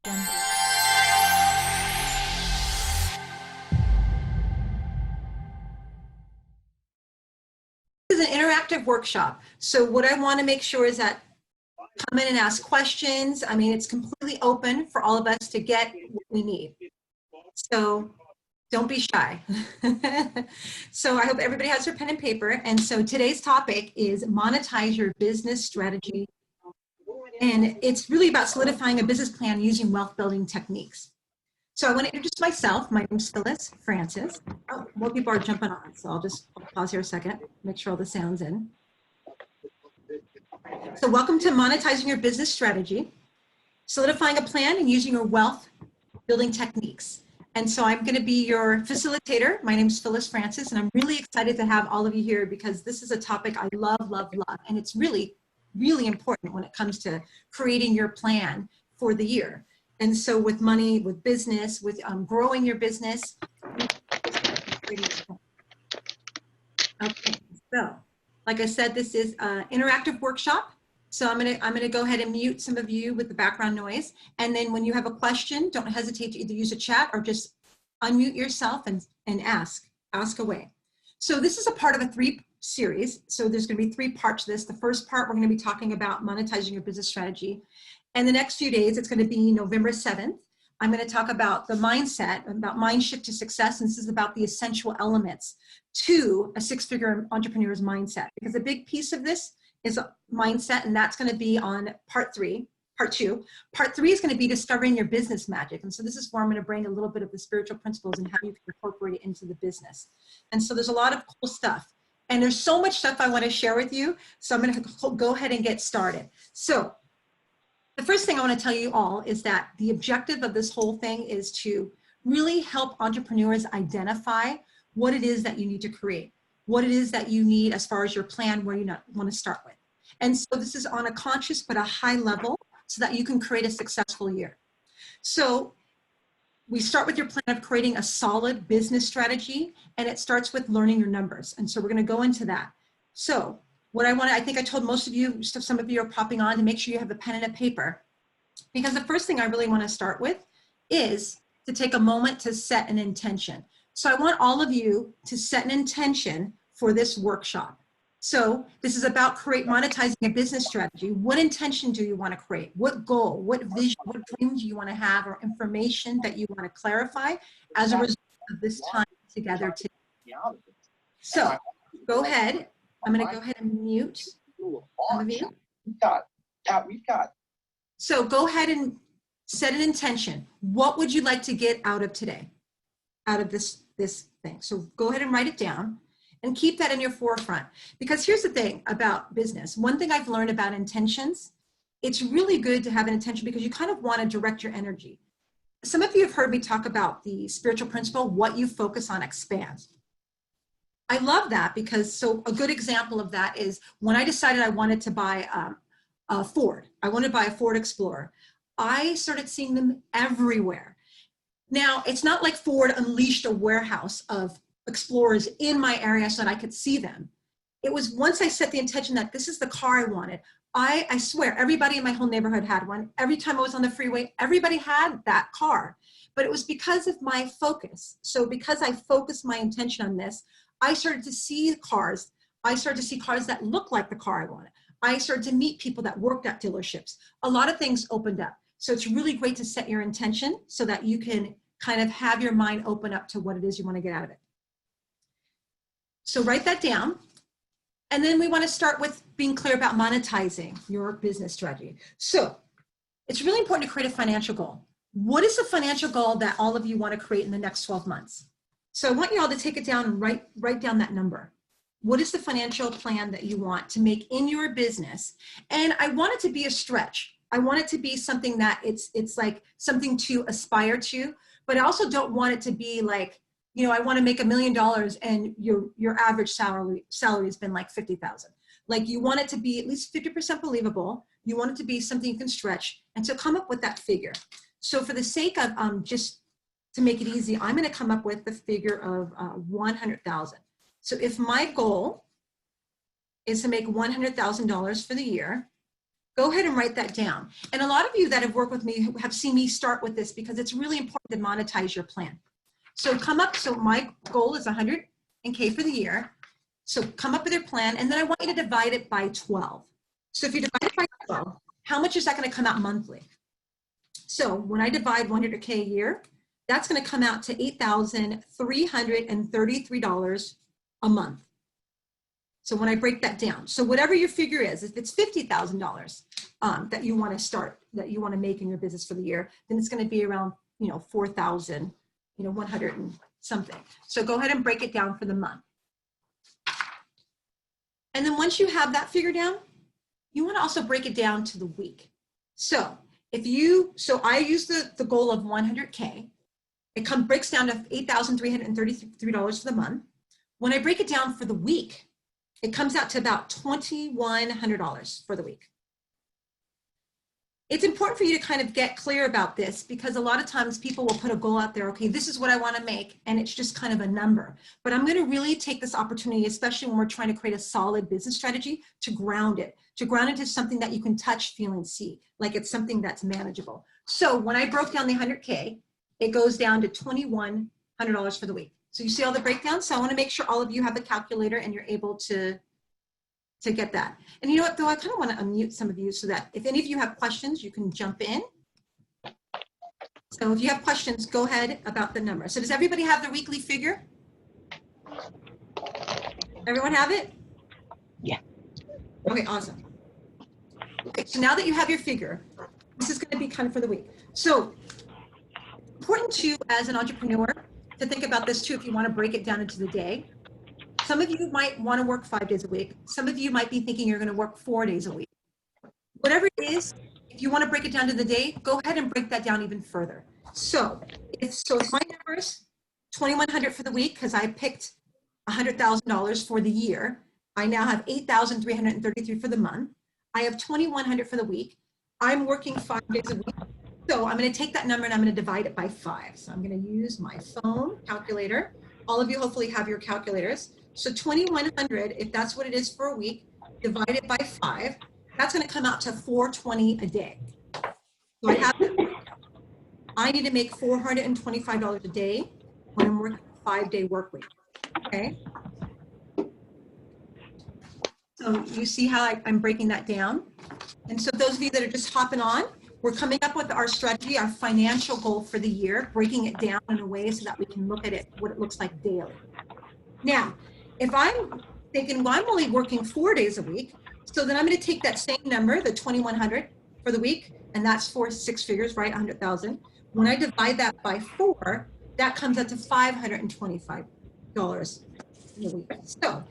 This is an interactive workshop. So what I want to make sure is that come in and ask questions. I mean, it's completely open for all of us to get what we need. So don't be shy. So I hope everybody has their pen and paper. And so today's topic is monetize your business strategy. And it's really about solidifying a business plan using wealth building techniques. So I want to introduce myself. My name is Phyllis Francis. Oh, more people are jumping on, so I'll pause here a second, make sure all the sound's in. So welcome to Monetizing Your Business Strategy, solidifying a plan and using your wealth building techniques. And so I'm going to be your facilitator. My name is Phyllis Francis, and I'm really excited to have all of you here because this is a topic I love, love, love. And it's really, really important when it comes to creating your plan for the year. And so with money, with business, with growing your business. Okay, so like I said, this is an interactive workshop. So I'm gonna go ahead and mute some of you with the background noise. And then when you have a question, don't hesitate to either use a chat or just unmute yourself and ask away. So this is a part of a 3 series. So there's gonna be 3 parts to this. The first part, we're gonna be talking about monetizing your business strategy. And the next few days, it's gonna be November 7th. I'm gonna talk about the mindset, about mind shift to success. And this is about the essential elements to a 6-figure entrepreneur's mindset. Because a big piece of this is a mindset, and that's gonna be on part 2. Part 3 is gonna be discovering your business magic. And so this is where I'm gonna bring a little bit of the spiritual principles and how you can incorporate it into the business. And so there's a lot of cool stuff. And there's so much stuff I wanna share with you. So I'm gonna go ahead and get started. So the first thing I wanna tell you all is that the objective of this whole thing is to really help entrepreneurs identify what it is that you need to create, what it is that you need as far as your plan, where you want to start with. And so this is on a conscious but a high level so that you can create a successful year. So we start with your plan of creating a solid business strategy, and it starts with learning your numbers. And so we're going to go into that. So what I think I told most of you, some of you are popping on, to make sure you have a pen and a paper, because the first thing I really want to start with is to take a moment to set an intention. So I want all of you to set an intention for this workshop. So this is about monetizing a business strategy. What intention do you want to create? What goal, what vision, what dream do you want to have, or information that you want to clarify as a result of this time together today? So go ahead. I'm going to go ahead and mute some of you. We've got. So go ahead and set an intention. What would you like to get out of today? Out of this thing. So go ahead and write it down and keep that in your forefront. Because here's the thing about business. One thing I've learned about intentions, it's really good to have an intention because you kind of want to direct your energy. Some of you have heard me talk about the spiritual principle, what you focus on expands. I love that because, so a good example of that is when I decided I wanted to buy a Ford. I wanted to buy a Ford Explorer. I started seeing them everywhere. Now, it's not like Ford unleashed a warehouse of Explorers in my area so that I could see them. It was once I set the intention that this is the car I wanted. I swear, everybody in my whole neighborhood had one. Every time I was on the freeway, everybody had that car. But it was because of my focus. So because I focused my intention on this, I started to see cars. I started to see cars that looked like the car I wanted. I started to meet people that worked at dealerships. A lot of things opened up. So it's really great to set your intention so that you can kind of have your mind open up to what it is you want to get out of it. So write that down. And then we want to start with being clear about monetizing your business strategy. So it's really important to create a financial goal. What is the financial goal that all of you want to create in the next 12 months? So I want you all to take it down and write down that number. What is the financial plan that you want to make in your business? And I want it to be a stretch. I want it to be something that it's like something to aspire to, but I also don't want it to be like, you know, I want to make $1 million and your average salary has been like 50,000. Like you want it to be at least 50% believable. You want it to be something you can stretch, and so come up with that figure. So for the sake of just to make it easy, I'm going to come up with the figure of 100,000. So if my goal is to make $100,000 for the year, Go ahead and write that down. And a lot of you that have worked with me have seen me start with this because it's really important to monetize your plan. So so my goal is 100K for the year. So come up with your plan, and then I want you to divide it by 12. So if you divide it by 12, how much is that going to come out monthly? So when I divide 100K a year, that's going to come out to $8,333 a month. So when I break that down, so whatever your figure is, if it's $50,000 that you want to start, that you want to make in your business for the year, then it's going to be around, 4,000, 100 and something. So go ahead and break it down for the month. And then once you have that figure down, you want to also break it down to the week. So I use the goal of 100K. It breaks down to $8,333 for the month. When I break it down for the week, it comes out to about $2,100 for the week. It's important for you to kind of get clear about this because a lot of times people will put a goal out there, okay, this is what I want to make, and it's just kind of a number. But I'm going to really take this opportunity, especially when we're trying to create a solid business strategy, to ground it to something that you can touch, feel, and see, like it's something that's manageable. So when I broke down the 100K, it goes down to $2,100 for the week. So you see all the breakdowns? So I want to make sure all of you have a calculator and you're able to get that. And you know what, though, I kind of want to unmute some of you so that if any of you have questions, you can jump in. So if you have questions, go ahead about the number. So does everybody have the weekly figure? Everyone have it? Yeah. Okay, awesome. Okay, so now that you have your figure, this is going to be kind of for the week. So important to, as an entrepreneur, to think about this too if you want to break it down into the day. Some of you might want to work 5 days a week. Some of you might be thinking you're going to work 4 days a week. Whatever it is, if you want to break it down to the day, go ahead and break that down even further. So if my numbers, $2,100 for the week, because I picked $100,000 for the year. I now have $8,333 for the month. I have $2,100 for the week. I'm working 5 days a week. So I'm going to take that number and I'm going to divide it by 5. So I'm going to use my phone calculator. All of you hopefully have your calculators. So 2,100, if that's what it is for a week, divided by 5, that's going to come out to $420 a day. So I need to make $425 a day when I'm working a 5-day work week. Okay. So you see how I'm breaking that down? And so those of you that are just hopping on, we're coming up with our strategy, our financial goal for the year, breaking it down in a way so that we can look at it, what it looks like daily. Now, if I'm thinking, well, I'm only working 4 days a week, so then I'm going to take that same number, the 2,100 for the week, and that's for 6 figures, right? 100,000. When I divide that by 4, that comes out to $525 in a week. So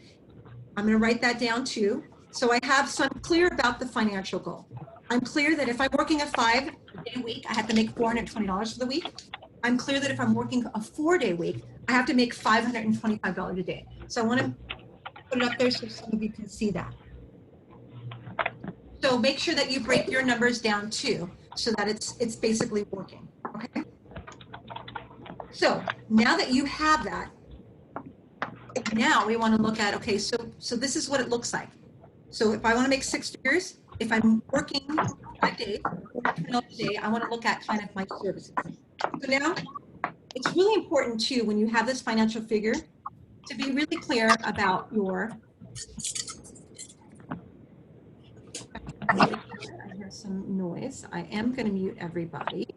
I'm going to write that down too. So I'm clear about the financial goal. I'm clear that if I'm working a 5-day week, I have to make $420 for the week. I'm clear that if I'm working a 4-day week, I have to make $525 a day. So I want to put it up there so some of you can see that. So make sure that you break your numbers down too, so that it's basically working, okay? So now that you have that, now we want to look at, okay, so this is what it looks like. So if I want to make 6 figures, if I'm working 5 days, $400 a day, I want to look at kind of my services. So now it's really important too, when you have this financial figure, to be really clear about your, I hear some noise. I am going to mute everybody.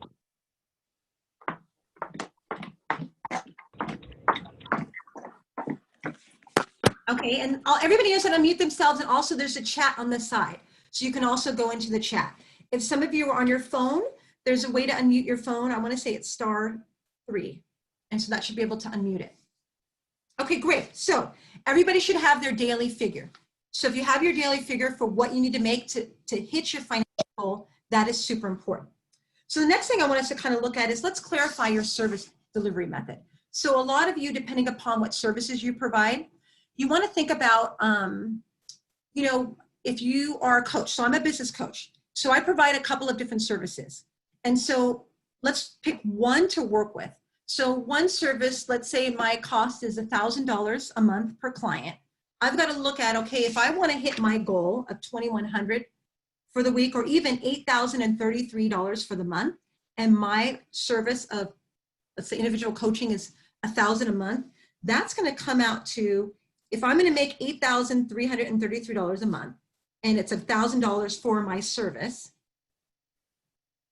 Okay, and everybody knows how to unmute themselves, and also there's a chat on the side. So you can also go into the chat. If some of you are on your phone, there's a way to unmute your phone. I want to say it's *3. And so that should be able to unmute it. Okay, great. So everybody should have their daily figure. So if you have your daily figure for what you need to make to hit your financial goal, that is super important. So the next thing I want us to kind of look at is, let's clarify your service delivery method. So a lot of you, depending upon what services you provide, you want to think about, if you are a coach. So I'm a business coach. So I provide a couple of different services. And so let's pick one to work with. So one service, let's say my cost is $1,000 a month per client. I've got to look at, okay, if I want to hit my goal of 2,100 for the week, or even $8,033 for the month, and my service of, let's say, individual coaching is $1,000 a month, that's going to come out to, if I'm going to make $8,333 a month, and it's $1,000 for my service,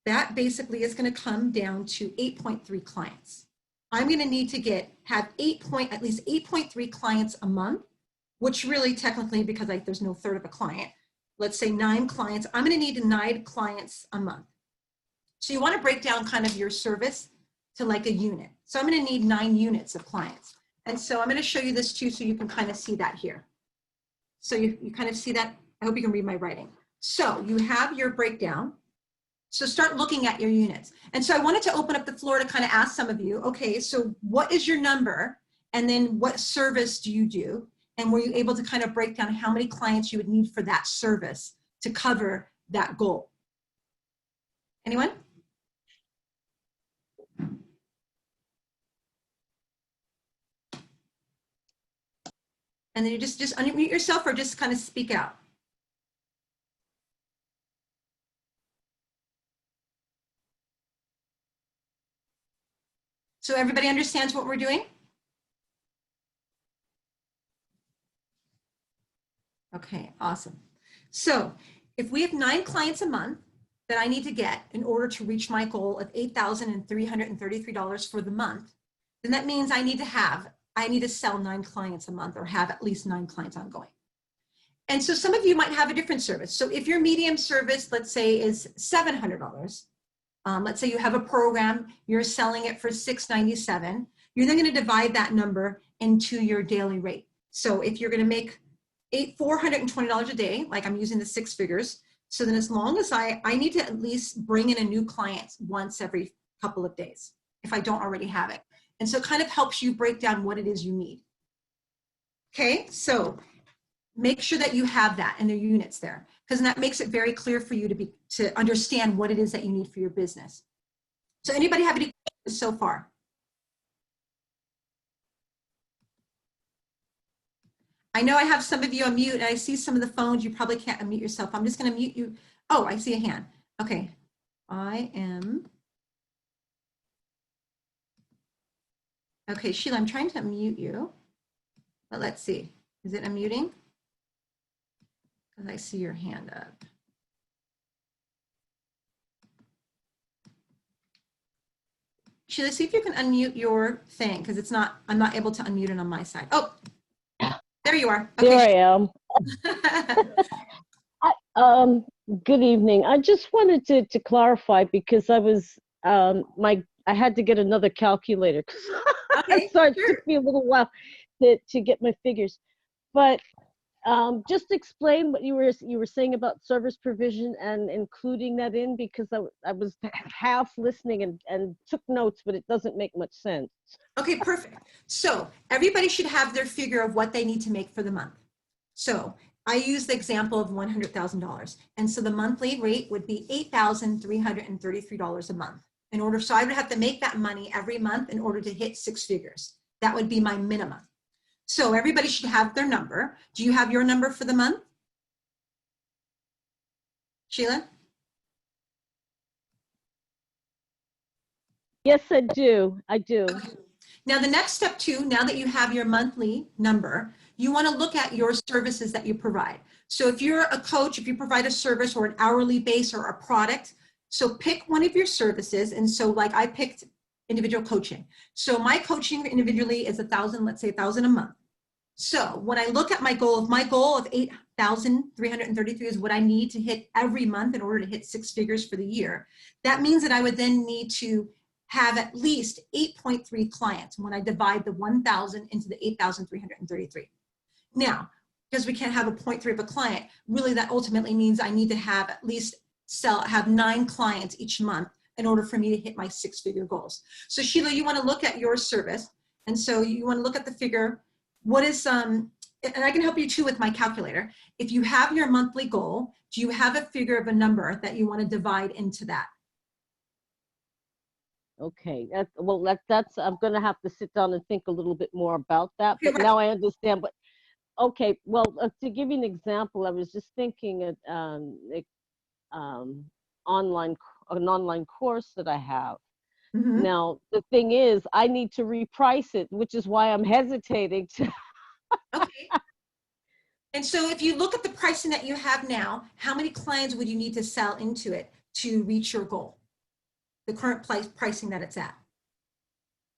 that basically is going to come down to 8.3 clients. I'm going to need to have at least 8.3 clients a month, which really technically, because there's no third of a client, let's say 9 clients, I'm going to need 9 clients a month. So you want to break down kind of your service to like a unit. So I'm going to need 9 units of clients. And so I'm going to show you this too, so you can kind of see that here. So you kind of see that. I hope you can read my writing. So you have your breakdown. So start looking at your units. And so I wanted to open up the floor to kind of ask some of you, okay, so what is your number? And then what service do you do? And were you able to kind of break down how many clients you would need for that service to cover that goal? Anyone? And then you just unmute yourself or just kind of speak out. So everybody understands what we're doing? Okay, awesome. So if we have 9 clients a month that I need to get in order to reach my goal of $8,333 for the month, then that means I need to sell 9 clients a month, or have at least 9 clients ongoing. And so some of you might have a different service. So if your medium service, let's say, is $700, let's say you have a program, you're selling it for $697, you're then going to divide that number into your daily rate. So if you're going to make $420 a day, like I'm using the 6 figures, so then as long as I need to at least bring in a new client once every couple of days, if I don't already have it. And so it kind of helps you break down what it is you need. Okay, so make sure that you have that in the units there, because that makes it very clear for you to understand what it is that you need for your business. So anybody have any questions so far? I know I have some of you on mute, and I see some of the phones. You probably can't unmute yourself. I'm just going to mute you. Oh, I see a hand. Okay. Okay, Sheila, I'm trying to unmute you. But let's see. Is it unmuting? Because I see your hand up. Sheila, see if you can unmute your thing, because I'm not able to unmute it on my side. Oh, there you are. Okay. There I am. Good evening. I just wanted to clarify, because I was I had to get another calculator. Okay, So it sure. took me a little while to get my figures. But just explain what you were saying about service provision and including that in, because I was half listening and took notes, but it doesn't make much sense. Okay, perfect. So everybody should have their figure of what they need to make for the month. So I use the example of $100,000. And so the monthly rate would be $8,333 a month. So I would have to make that money every month in order to hit 6 figures. That would be my minimum. So everybody should have their number. Do you have your number for the month? Sheila? Yes, I do. Okay. Now the next step too, now that you have your monthly number, you want to look at your services that you provide. So if you're a coach, if you provide a service or an hourly base or a product, so pick one of your services. And so like I picked individual coaching. So my coaching individually is let's say $1,000 a month. So when I look at my goal of 8,333 is what I need to hit every month in order to hit 6 figures for the year. That means that I would then need to have at least 8.3 clients when I divide the 1,000 into the 8,333. Now, because we can't have a 0.3 of a client, really that ultimately means I need to have at least have 9 clients each month in order for me to hit my 6-figure goals. So Sheila, you want to look at your service. And so you want to look at the figure. What is, and I can help you too with my calculator. If you have your monthly goal, do you have a figure of a number that you want to divide into that? Okay, that's I'm gonna have to sit down and think a little bit more about that. But Right. now I understand. But okay, well, to give you an example, I was just thinking online an online course that I have. Mhm. Now, the thing is, I need to reprice it, which is why I'm hesitating to. Okay. And so if you look at the pricing that you have now, how many clients would you need to sell into it to reach your goal? The current pricing that it's at.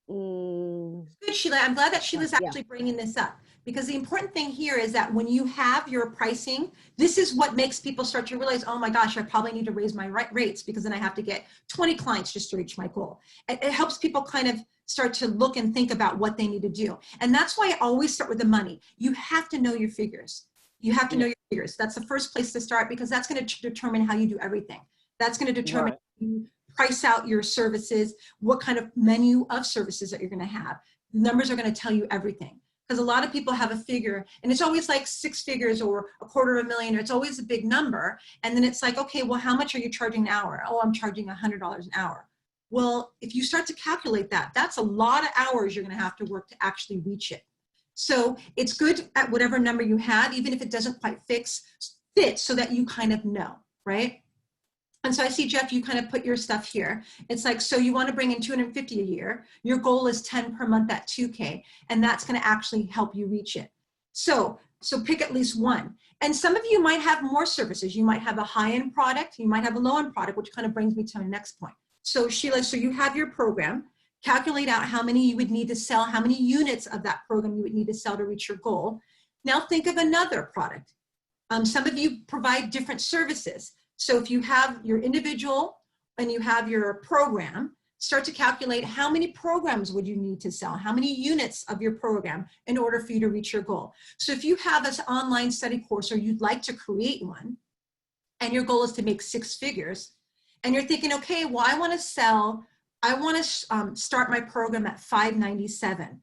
Mm, Good, Sheila. I'm glad that Sheila's yeah. actually bringing this up, because the important thing here is that when you have your pricing, this is what makes people start to realize, oh my gosh, I probably need to raise my rates, because then I have to get 20 clients just to reach my goal. It helps people kind of start to look and think about what they need to do. And that's why I always start with the money. You have to know your figures. You have to know your figures. That's the first place to start, because that's going to determine how you do everything. That's going to determine Right. how you price out your services, what kind of menu of services that you're going to have. Numbers are going to tell you everything, because a lot of people have a figure and it's always like 6 figures or $250,000, or it's always a big number. And then it's like, okay, well, how much are you charging an hour? Oh, I'm charging $100 an hour. Well, if you start to calculate that, that's a lot of hours you're going to have to work to actually reach it. So it's good at whatever number you have, even if it doesn't quite fit, so that you kind of know, right? And so I see, Jeff, you kind of put your stuff here. It's like, so you want to bring in 250 a year. Your goal is 10 per month at 2K, and that's going to actually help you reach it. So pick at least one. And some of you might have more services. You might have a high-end product. You might have a low-end product, which kind of brings me to my next point. So Sheila, so you have your program. Calculate out how many you would need to sell, how many units of that program you would need to sell to reach your goal. Now think of another product. Some of you provide different services. So if you have your individual and you have your program, start to calculate how many programs would you need to sell, how many units of your program in order for you to reach your goal. So if you have this online study course, or you'd like to create one, and your goal is to make 6 figures, and you're thinking, okay, well, I want to start my program at $597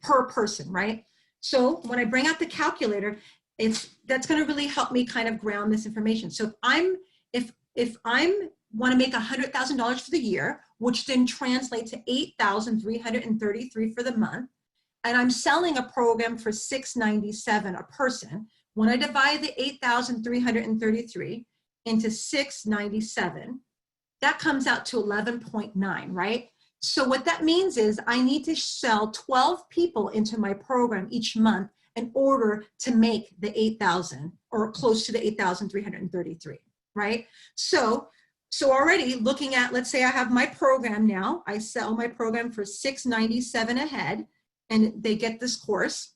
per person, right? So when I bring out the calculator, that's going to really help me kind of ground this information. So if I'm want to make $100,000 for the year, which then translates to 8,333 for the month, and I'm selling a program for $697 a person, when I divide the 8,333 into 697, that comes out to 11.9, right? So what that means is I need to sell 12 people into my program each month in order to make the 8,000, or close to the 8,333, right? So already looking at, let's say I have my program now, I sell my program for $697 a head, and they get this course.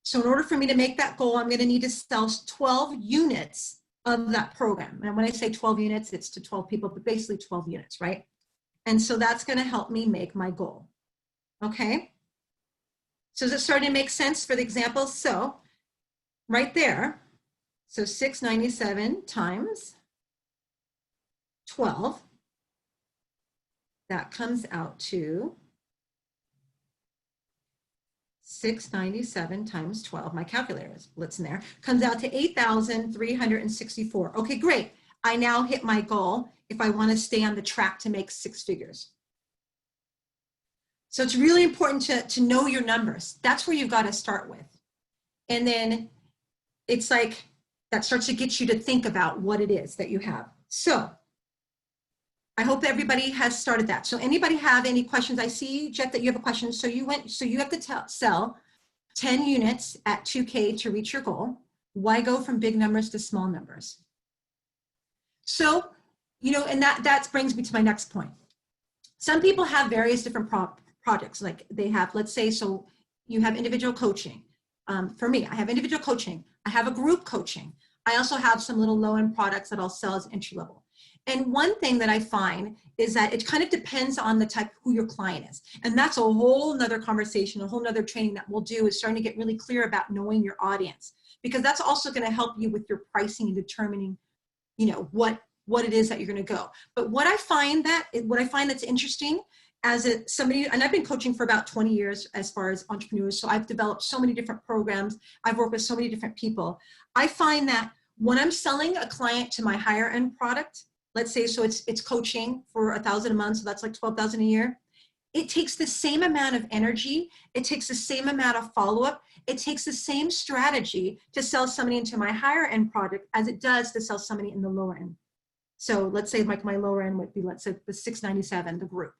So in order for me to make that goal, I'm going to need to sell 12 units of that program. And when I say 12 units, it's to 12 people, but basically 12 units, right? And so that's going to help me make my goal. Okay. So is it starting to make sense for the example? So right there, so 697 times 12, that comes out to 697 times 12, my calculator is blitzing there, comes out to 8,364. Okay, great. I now hit my goal if I want to stay on the track to make 6 figures. So it's really important to know your numbers. That's where you've got to start with. And then it's like, that starts to get you to think about what it is that you have. So I hope everybody has started that. So anybody have any questions? I see, Jeff, that you have a question. So you have to sell 10 units at 2K to reach your goal. Why go from big numbers to small numbers? So, and that brings me to my next point. Some people have various different projects, like they have, let's say, so you have individual coaching. For me, I have individual coaching. I have a group coaching. I also have some little low-end products that I'll sell as entry level. And one thing that I find is that it kind of depends on the type, who your client is. And that's a whole nother conversation, a whole nother training that we'll do, is starting to get really clear about knowing your audience, because that's also going to help you with your pricing and determining, what it is that you're going to go. But what I find that's interesting as somebody, and I've been coaching for about 20 years as far as entrepreneurs. So I've developed so many different programs. I've worked with so many different people. I find that when I'm selling a client to my higher end product, let's say, so it's coaching for $1,000 a month, so that's like $12,000 a year. it takes the same amount of energy. It takes the same amount of follow-up. It takes the same strategy to sell somebody into my higher end product as it does to sell somebody in the lower end. So let's say like my lower end would be, let's say the 697, the group.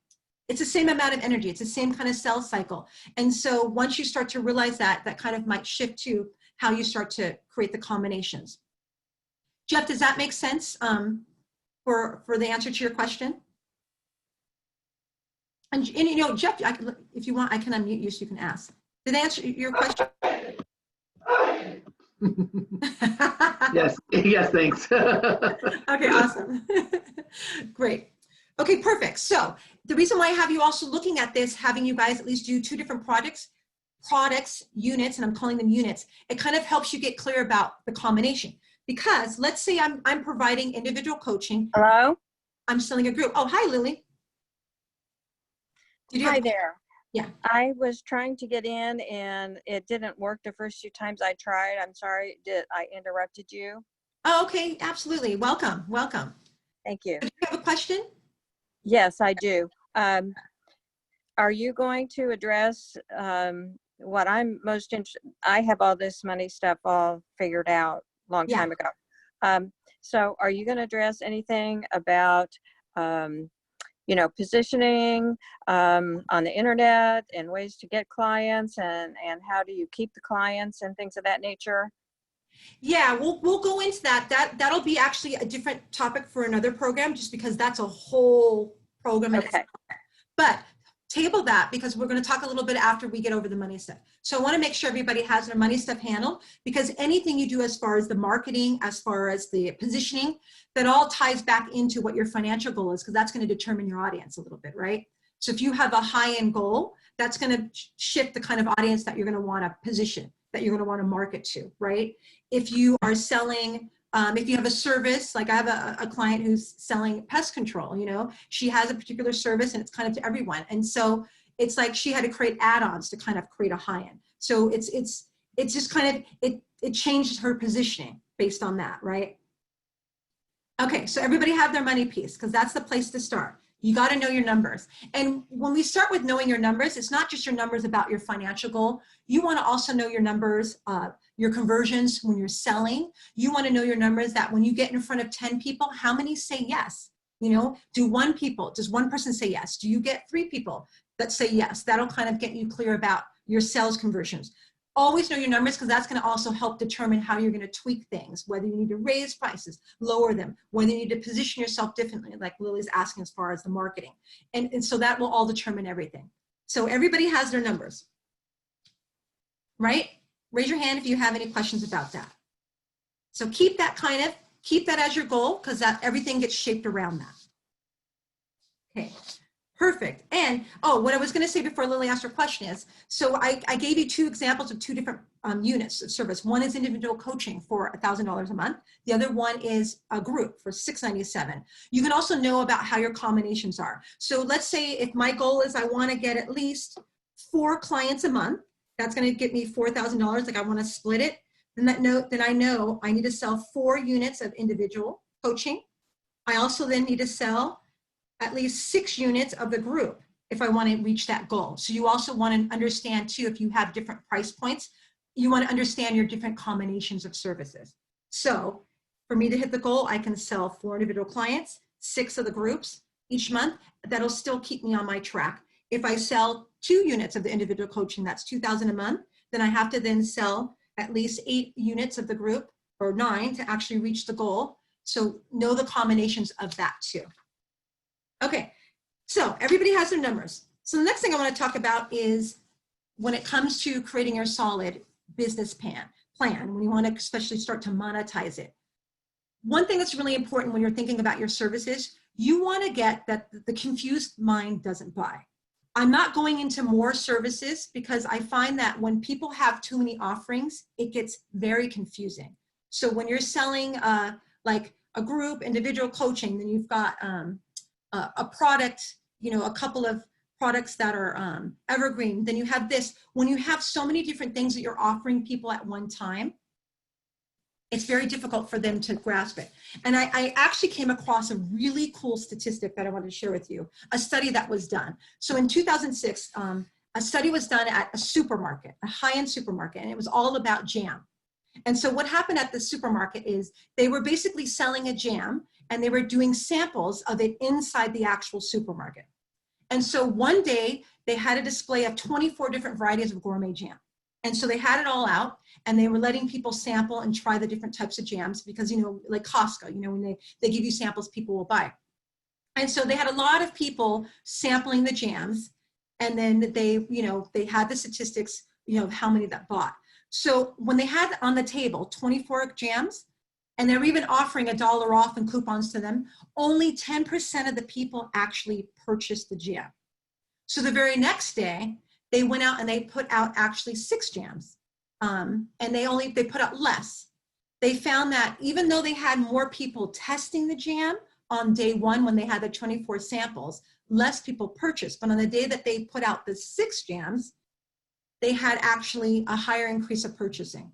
It's the same amount of energy. It's the same kind of sales cycle. And so once you start to realize that, that kind of might shift to how you start to create the combinations. Jeff, does that make sense for the answer to your question? And you know, Jeff, if you want, I can unmute you so you can ask. Did I answer your question? Yes, yes, thanks. Okay, awesome. Great. Okay, perfect. So the reason why I have you also looking at this, having you guys at least do 2 different products, units, and I'm calling them units, it kind of helps you get clear about the combination. Because let's say I'm providing individual coaching. Hello? I'm selling a group. Oh, hi, Lily. Hi there. Yeah. I was trying to get in and it didn't work the first few times I tried. I'm sorry, did I interrupted you? Oh, okay, absolutely. Welcome, welcome. Thank you. Do you have a question? Yes, I do. Are you going to address what I'm most interested? I have all this money stuff all figured out a long time ago. So are you going to address anything about you know, positioning on the internet and ways to get clients and how do you keep the clients and things of that nature? Yeah, we'll go into that. That'll be actually a different topic for another program, just because that's a whole program. Okay. But table that, because we're going to talk a little bit after we get over the money stuff. So I want to make sure everybody has their money stuff handled, because anything you do as far as the marketing, as far as the positioning, that all ties back into what your financial goal is, because that's going to determine your audience a little bit, right? So if you have a high-end goal, that's going to shift the kind of audience that you're going to want to position, that you're going to want to market to, right? If you are selling, if you have a service, like I have a client who's selling pest control, you know, she has a particular service and it's kind of to everyone. And so it's like she had to create add-ons to kind of create a high-end. So it's just kind of, it changed her positioning based on that, right? Okay, so everybody have their money piece, because that's the place to start. You got to know your numbers. And when we start with knowing your numbers, it's not just your numbers about your financial goal. You want to also know your numbers, your conversions when you're selling. You want to know your numbers that when you get in front of 10 people, how many say yes? You know, does one person say yes? Do you get 3 people that say yes? That'll kind of get you clear about your sales conversions. Always know your numbers, because that's going to also help determine how you're going to tweak things, whether you need to raise prices, lower them, whether you need to position yourself differently, like Lily's asking as far as the marketing. And so that will all determine everything. So everybody has their numbers, right? Raise your hand if you have any questions about that. So keep that as your goal, because that everything gets shaped around that. Okay. Perfect. And, oh, what I was going to say before Lily asked her question is, so I gave you 2 examples of 2 different units of service. One is individual coaching for $1,000 a month. The other one is a group for $697. You can also know about how your combinations are. So let's say if my goal is I want to get at least 4 clients a month, that's going to get me $4,000. Like I want to split it. Then I know I need to sell 4 units of individual coaching. I also then need to sell at least 6 units of the group if I want to reach that goal. So you also want to understand too, if you have different price points, you want to understand your different combinations of services. So for me to hit the goal, I can sell 4 individual clients, 6 of the groups each month. That'll still keep me on my track. If I sell 2 units of the individual coaching, that's $2,000 a month, then I have to then sell at least 8 units of the group, or 9, to actually reach the goal. So know the combinations of that too. Okay, so everybody has their numbers. So the next thing I want to talk about is when it comes to creating your solid business plan, when you want to especially start to monetize it. One thing that's really important when you're thinking about your services, you want to get that the confused mind doesn't buy. I'm not going into more services because I find that when people have too many offerings, it gets very confusing. So when you're selling like a group, individual coaching, then you've got a product, you know, a couple of products that are evergreen, then you have this. When you have so many different things that you're offering people at one time, it's very difficult for them to grasp it. And I actually came across a really cool statistic that I wanted to share with you, a study that was done. So in 2006, a study was done at a supermarket, a high-end supermarket, and it was all about jam. And so what happened at the supermarket is they were basically selling a jam, and they were doing samples of it inside the actual supermarket. And so one day they had a display of 24 different varieties of gourmet jam. And so they had it all out, and they were letting people sample and try the different types of jams because, you know, like Costco, you know, when they give you samples, people will buy. And so they had a lot of people sampling the jams, and then they, you know, they had the statistics, you know, how many that bought. So when they had on the table 24 jams, and they were even offering $1 off and coupons to them, only 10% of the people actually purchased the jam. So the very next day, they went out and they put out actually 6 jams, and they put out less. They found that even though they had more people testing the jam on day one when they had the 24 samples, less people purchased. But on the day that they put out the 6 jams, they had actually a higher increase of purchasing.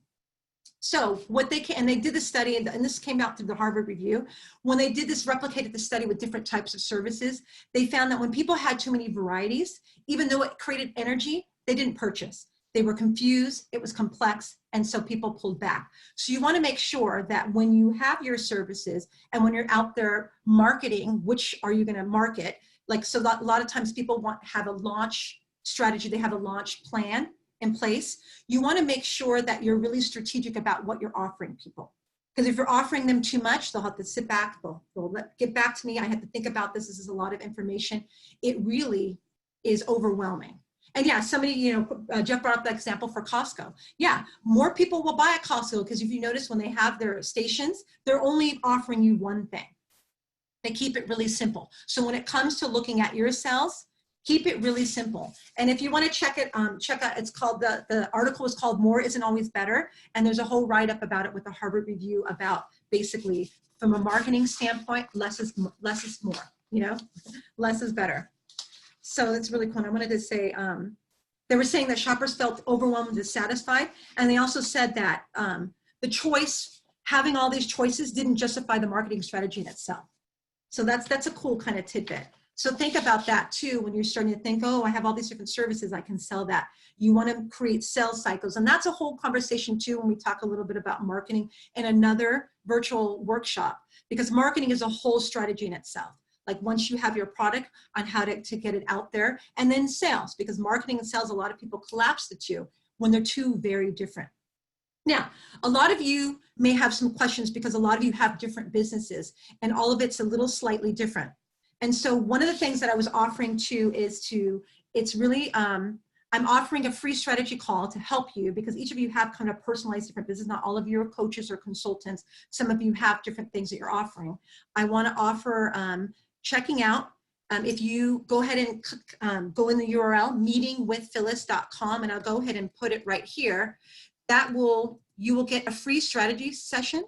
So what they can, and they did the study, and this came out through the Harvard Review. When they did this, replicated the study with different types of services, they found that when people had too many varieties, even though it created energy, they didn't purchase. They were confused, it was complex, and so people pulled back. So you want to make sure that when you have your services and when you're out there marketing, which are you going to market? Like, so a lot of times people have a launch strategy, they have a launch plan in place. You want to make sure that you're really strategic about what you're offering people. Because if you're offering them too much, they'll have to sit back, they'll get back to me, I have to think about this is a lot of information. It really is overwhelming. And yeah, somebody, you know, Jeff brought up that example for Costco. Yeah, more people will buy at Costco because if you notice when they have their stations, they're only offering you one thing. They keep it really simple. So when it comes to looking at your sales, keep it really simple. And if you want to check it, check out, it's called, the article is called More Isn't Always Better. And there's a whole write-up about it with the Harvard Review about basically from a marketing standpoint, less is more, you know, less is better. So that's really cool. And I wanted to say, they were saying that shoppers felt overwhelmed and dissatisfied. And they also said that the choice, having all these choices didn't justify the marketing strategy in itself. So that's a cool kind of tidbit. So think about that too when you're starting to think, oh, I have all these different services, I can sell that. You want to create sales cycles. And that's a whole conversation too when we talk a little bit about marketing in another virtual workshop, because marketing is a whole strategy in itself. Like once you have your product on how to get it out there, and then sales, because marketing and sales, a lot of people collapse the two when they're two very different. Now, a lot of you may have some questions because a lot of you have different businesses and all of it's a little slightly different. And so one of the things that I was offering to is it's really, I'm offering a free strategy call to help you because each of you have kind of personalized different business. Not all of you are coaches or consultants. Some of you have different things that you're offering. I want to offer checking out. If you go ahead and click, go in the URL, meetingwithphyllis.com, and I'll go ahead and put it right here. You will get a free strategy session,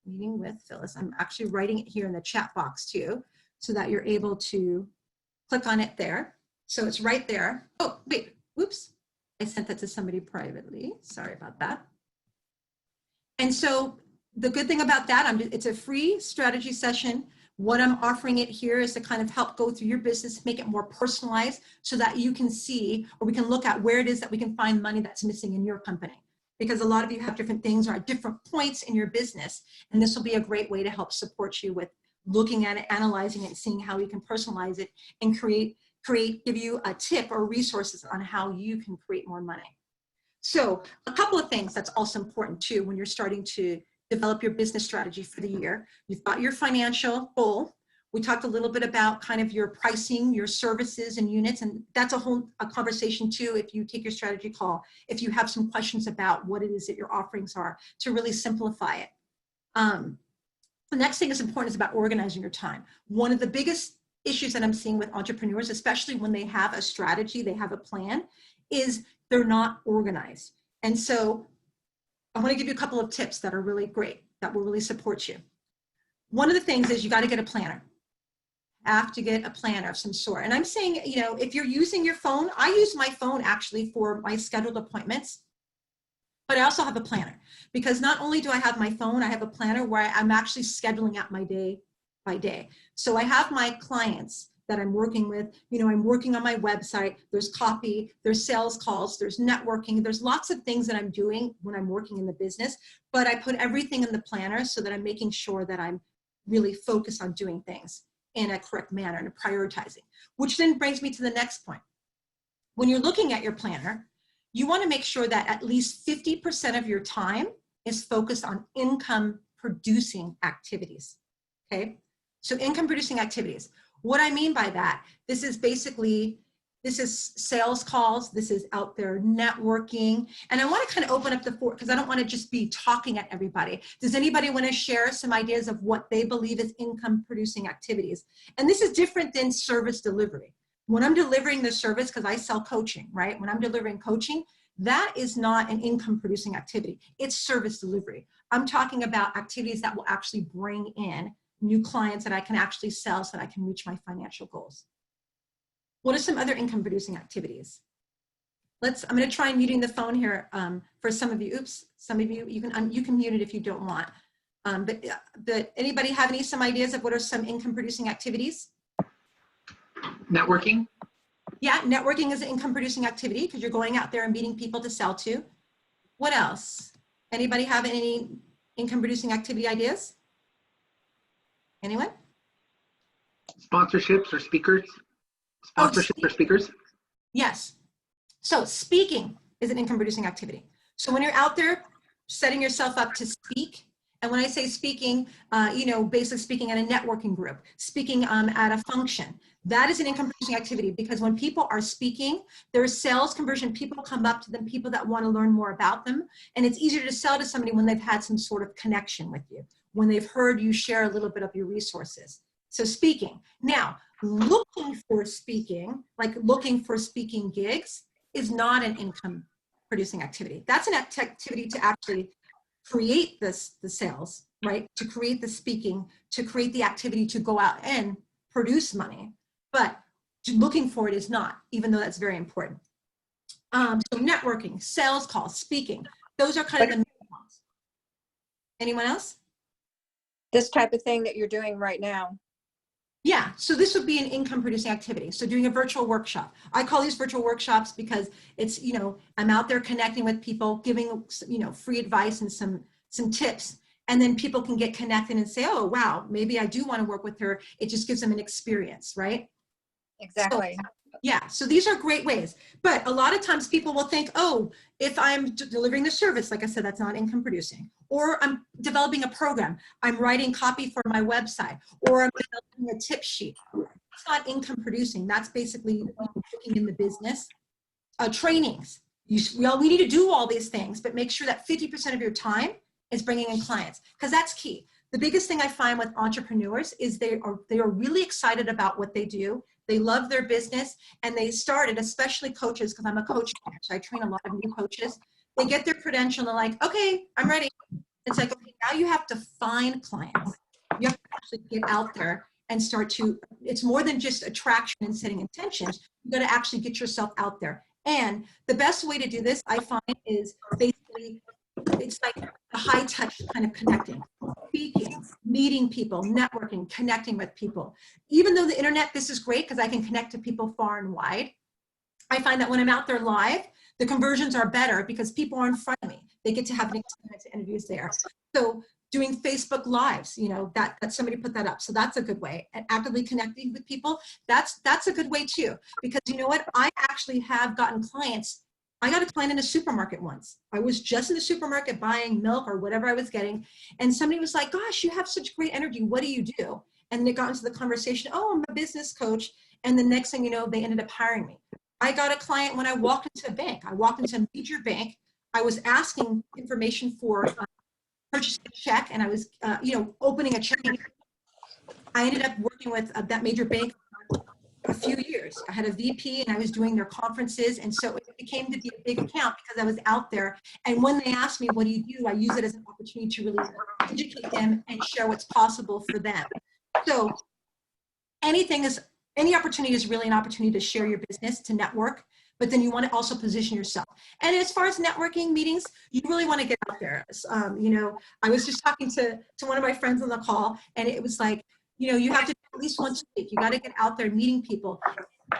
Meeting with Phyllis. I'm actually writing it here in the chat box too, so that you're able to click on it there. So it's right there. Oh, wait, whoops. I sent that to somebody privately. Sorry about that. And so the good thing about that, it's a free strategy session. What I'm offering it here is to kind of help go through your business, make it more personalized so that you can see, or we can look at where it is that we can find money that's missing in your company. Because a lot of you have different things or at different points in your business. And this will be a great way to help support you with looking at it, analyzing it, and seeing how we can personalize it and give you a tip or resources on how you can create more money. So a couple of things that's also important too when you're starting to develop your business strategy for the year. You've got your financial goal. We talked a little bit about kind of your pricing, your services and units, and that's a conversation too if you take your strategy call, if you have some questions about what it is that your offerings are to really simplify it. The next thing that's important is about organizing your time. One of the biggest issues that I'm seeing with entrepreneurs, especially when they have a strategy, they have a plan, is they're not organized. And so I want to give you a couple of tips that are really great, that will really support you. One of the things is you got to get a planner. Have to get a planner of some sort. And I'm saying, you know, if you're using your phone, I use my phone actually for my scheduled appointments. But I also have a planner, because not only do I have my phone, I have a planner where I'm actually scheduling out my day by day. So I have my clients that I'm working with, you know, I'm working on my website, there's copy, there's sales calls, there's networking, there's lots of things that I'm doing when I'm working in the business, but I put everything in the planner so that I'm making sure that I'm really focused on doing things in a correct manner and prioritizing, which then brings me to the next point. When you're looking at your planner, you want to make sure that at least 50% of your time is focused on income producing activities, okay? So income producing activities. What I mean by that, this is sales calls, this is out there networking. And I want to kind of open up the floor because I don't want to just be talking at everybody. Does anybody want to share some ideas of what they believe is income producing activities? And this is different than service delivery. When I'm delivering the service, because I sell coaching, right? When I'm delivering coaching, that is not an income producing activity. It's service delivery. I'm talking about activities that will actually bring in new clients that I can actually sell so that I can reach my financial goals. What are some other income producing activities? I'm going to try muting the phone here for some of you. Oops, some of you, you can mute it if you don't want. But anybody have some ideas of what are some income producing activities? Networking. Yeah, networking is an income producing activity because you're going out there and meeting people to sell to. What else? Anybody have any income producing activity ideas? Anyone? Sponsorships or speakers. Sponsorships or speakers. Yes. So speaking is an income producing activity. So when you're out there setting yourself up to speak, and when I say speaking, you know, basically speaking at a networking group, speaking at a function, that is an income producing activity because when people are speaking, there's sales conversion, people come up to them, people that want to learn more about them. And it's easier to sell to somebody when they've had some sort of connection with you, when they've heard you share a little bit of your resources. So speaking. Now, looking for speaking, like looking for speaking gigs, is not an income producing activity. That's an activity to actually create the sales, right? To create the speaking, to create the activity to go out and produce money. But looking for it is not, even though that's very important. So networking, sales calls, speaking, those are kind of the main ones. Anyone else? This type of thing that you're doing right now. Yeah, so this would be an income producing activity. So doing a virtual workshop. I call these virtual workshops because it's, you know, I'm out there connecting with people, giving, you know, free advice and some tips. And then people can get connected and say, oh, wow, maybe I do want to work with her. It just gives them an experience, right? Exactly. So, yeah, so these are great ways. But a lot of times people will think, oh, if I'm delivering the service, like I said, that's not income producing. Or I'm developing a program, I'm writing copy for my website, or I'm developing a tip sheet. It's not income producing. That's basically working in the business. Trainings, we need to do all these things, but make sure that 50% of your time is bringing in clients, because that's key. The biggest thing I find with entrepreneurs is they are really excited about what they do. They love their business, and they started, especially coaches, because I'm a coach, so I train a lot of new coaches. They get their credential and they're like, okay, I'm ready. It's like, okay, now you have to find clients. You have to actually get out there and start to, it's more than just attraction and setting intentions. You got to actually get yourself out there. And the best way to do this, I find, is basically, it's like a high touch kind of connecting, speaking, meeting people, networking, connecting with people. Even though the internet, this is great because I can connect to people far and wide. I find that when I'm out there live, the conversions are better because people are in front of me. They get to have an experience and interviews there. So doing Facebook Lives, you know, that somebody put that up. So that's a good way. And actively connecting with people, that's a good way too. Because you know what? I actually have gotten clients. I got a client in a supermarket once. I was just in the supermarket buying milk or whatever I was getting. And somebody was like, gosh, you have such great energy. What do you do? And they got into the conversation, oh, I'm a business coach. And the next thing you know, they ended up hiring me. I got a client when I walked into a bank. I walked into a major bank. I was asking information for purchasing a check, and I was, you know, opening a check. I ended up working with that major bank a few years. I had a VP and I was doing their conferences. And so it became to be a big account because I was out there. And when they asked me, what do you do? I use it as an opportunity to really educate them and share what's possible for them. So any opportunity is really an opportunity to share your business, to network. but then you want to also position yourself. And as far as networking meetings, you really want to get out there. You know, I was just talking to one of my friends on the call, and it was like, you know, you have to do at least once a week. You got to get out there meeting people.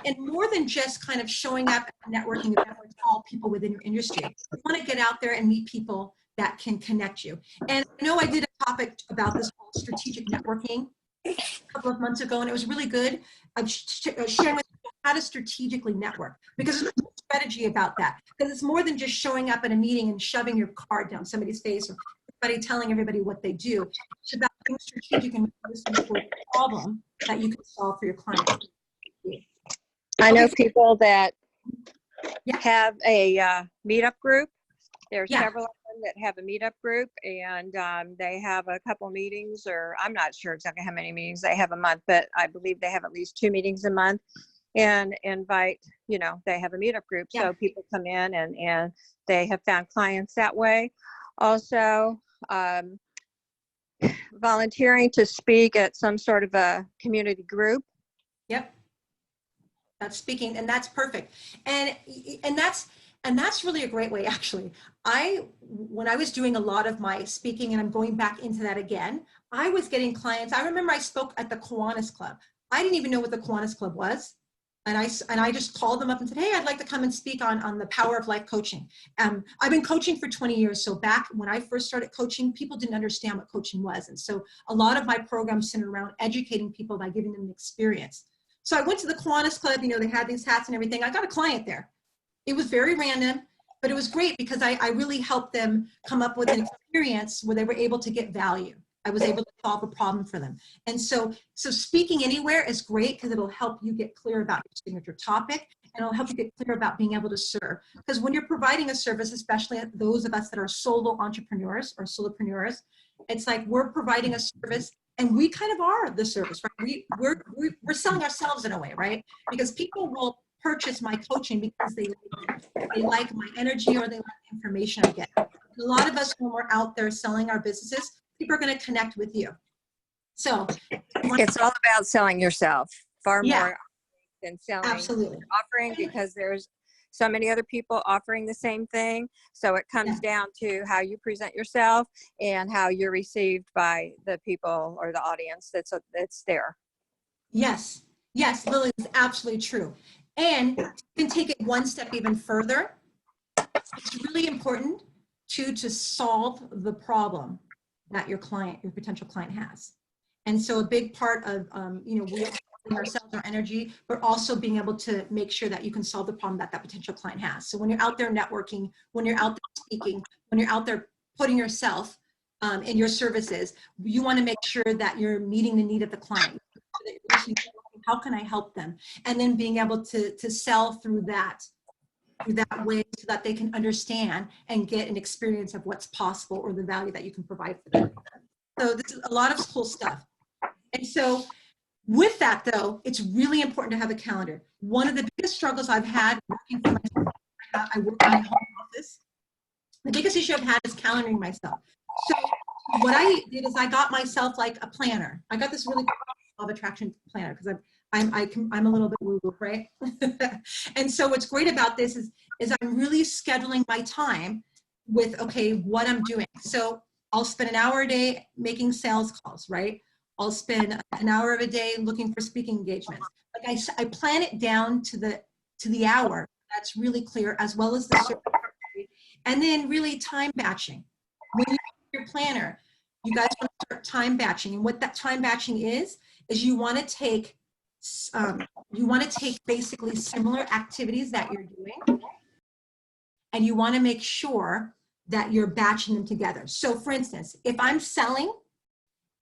And more than just kind of showing up at a networking event with all people within your industry, you want to get out there and meet people that can connect you. And I know I did a topic about this whole strategic networking a couple of months ago, and it was really good. I'm sharing with you how to strategically network, because there's a strategy about that. Because it's more than just showing up at a meeting and shoving your card down somebody's face or everybody telling everybody what they do. It's about being strategic and listening for a problem that you can solve for your clients. I know people that Yeah. have a meetup group. There's Yeah. several of them that have a meetup group, and they have a couple meetings, or I'm not sure exactly how many meetings they have a month, but I believe they have at least 2 meetings a month, and invite, you know, they have a meetup group. Yeah. So people come in and they have found clients that way. Also, volunteering to speak at some sort of a community group. Yep. That's speaking, and that's perfect. And that's really a great way, actually. When I was doing a lot of my speaking, and I'm going back into that again, I was getting clients. I remember I spoke at the Kiwanis Club. I didn't even know what the Kiwanis Club was. And I just called them up and said, hey, I'd like to come and speak on the power of life coaching. I've been coaching for 20 years. So back when I first started coaching, people didn't understand what coaching was. And so a lot of my programs centered around educating people by giving them an experience. So I went to the Kiwanis Club, you know, they had these hats and everything. I got a client there. It was very random, but it was great because I really helped them come up with an experience where they were able to get value. I was able to solve a problem for them. And so speaking anywhere is great because it'll help you get clear about your signature topic, and it'll help you get clear about being able to serve. Because when you're providing a service, especially those of us that are solo entrepreneurs or solopreneurs, it's like we're providing a service, and we kind of are the service, right? We're selling ourselves in a way, right? Because people will purchase my coaching because they like my energy or they like the information I get. A lot of us, when we're out there selling our businesses, people are going to connect with you. So It's all about selling yourself, far Yeah. more than selling Absolutely. offering, because there's so many other people offering the same thing. So it comes Yeah. down to how you present yourself and how you're received by the people or the audience that's there. Yes, yes, Lily, is absolutely true. And you can take it one step even further. It's really important to solve the problem that your potential client has. And so a big part of, you know, we are selling ourselves, our energy, but also being able to make sure that you can solve the problem that potential client has. So when you're out there networking, when you're out there speaking, when you're out there putting yourself in your services, you want to make sure that you're meeting the need of the client. How can I help them? And then being able to sell through that way so that they can understand and get an experience of what's possible or the value that you can provide for them. So this is a lot of cool stuff. And so with that though, it's really important to have a calendar. One of the biggest struggles I've had working for myself, I work in my home office. The biggest issue I've had is calendaring myself. So what I did is I got myself like a planner. I got this really cool law of attraction planner because I'm a little bit woo-woo, right? And so what's great about this is I'm really scheduling my time with, okay, what I'm doing. So I'll spend an hour a day making sales calls, right? I'll spend an hour of a day looking for speaking engagements. Like I plan it down to the hour. That's really clear, as well as the service. And then really time batching. When you have your planner, you guys want to start time batching. And what that time batching is you want to take basically similar activities that you're doing, and you want to make sure that you're batching them together. So for instance, if I'm selling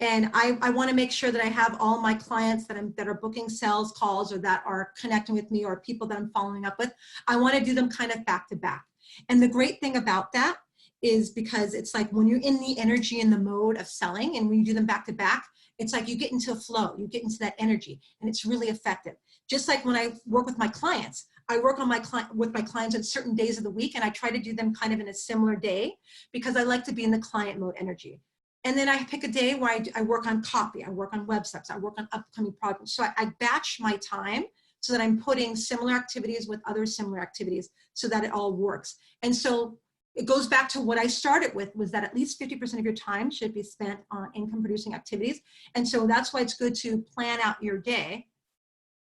and I want to make sure that I have all my clients that are booking sales calls or that are connecting with me or people that I'm following up with, I want to do them kind of back to back. And the great thing about that is because it's like when you're in the energy and the mode of selling and when you do them back to back, it's like you get into a flow, you get into that energy, and it's really effective. Just like when I work with my clients, I work on with my clients on certain days of the week, and I try to do them kind of in a similar day because I like to be in the client mode energy. And then I pick a day where I work on copy, I work on websites, I work on upcoming projects. So I batch my time so that I'm putting similar activities with other similar activities so that it all works. And so it goes back to what I started with, was that at least 50% of your time should be spent on income producing activities. And so that's why it's good to plan out your day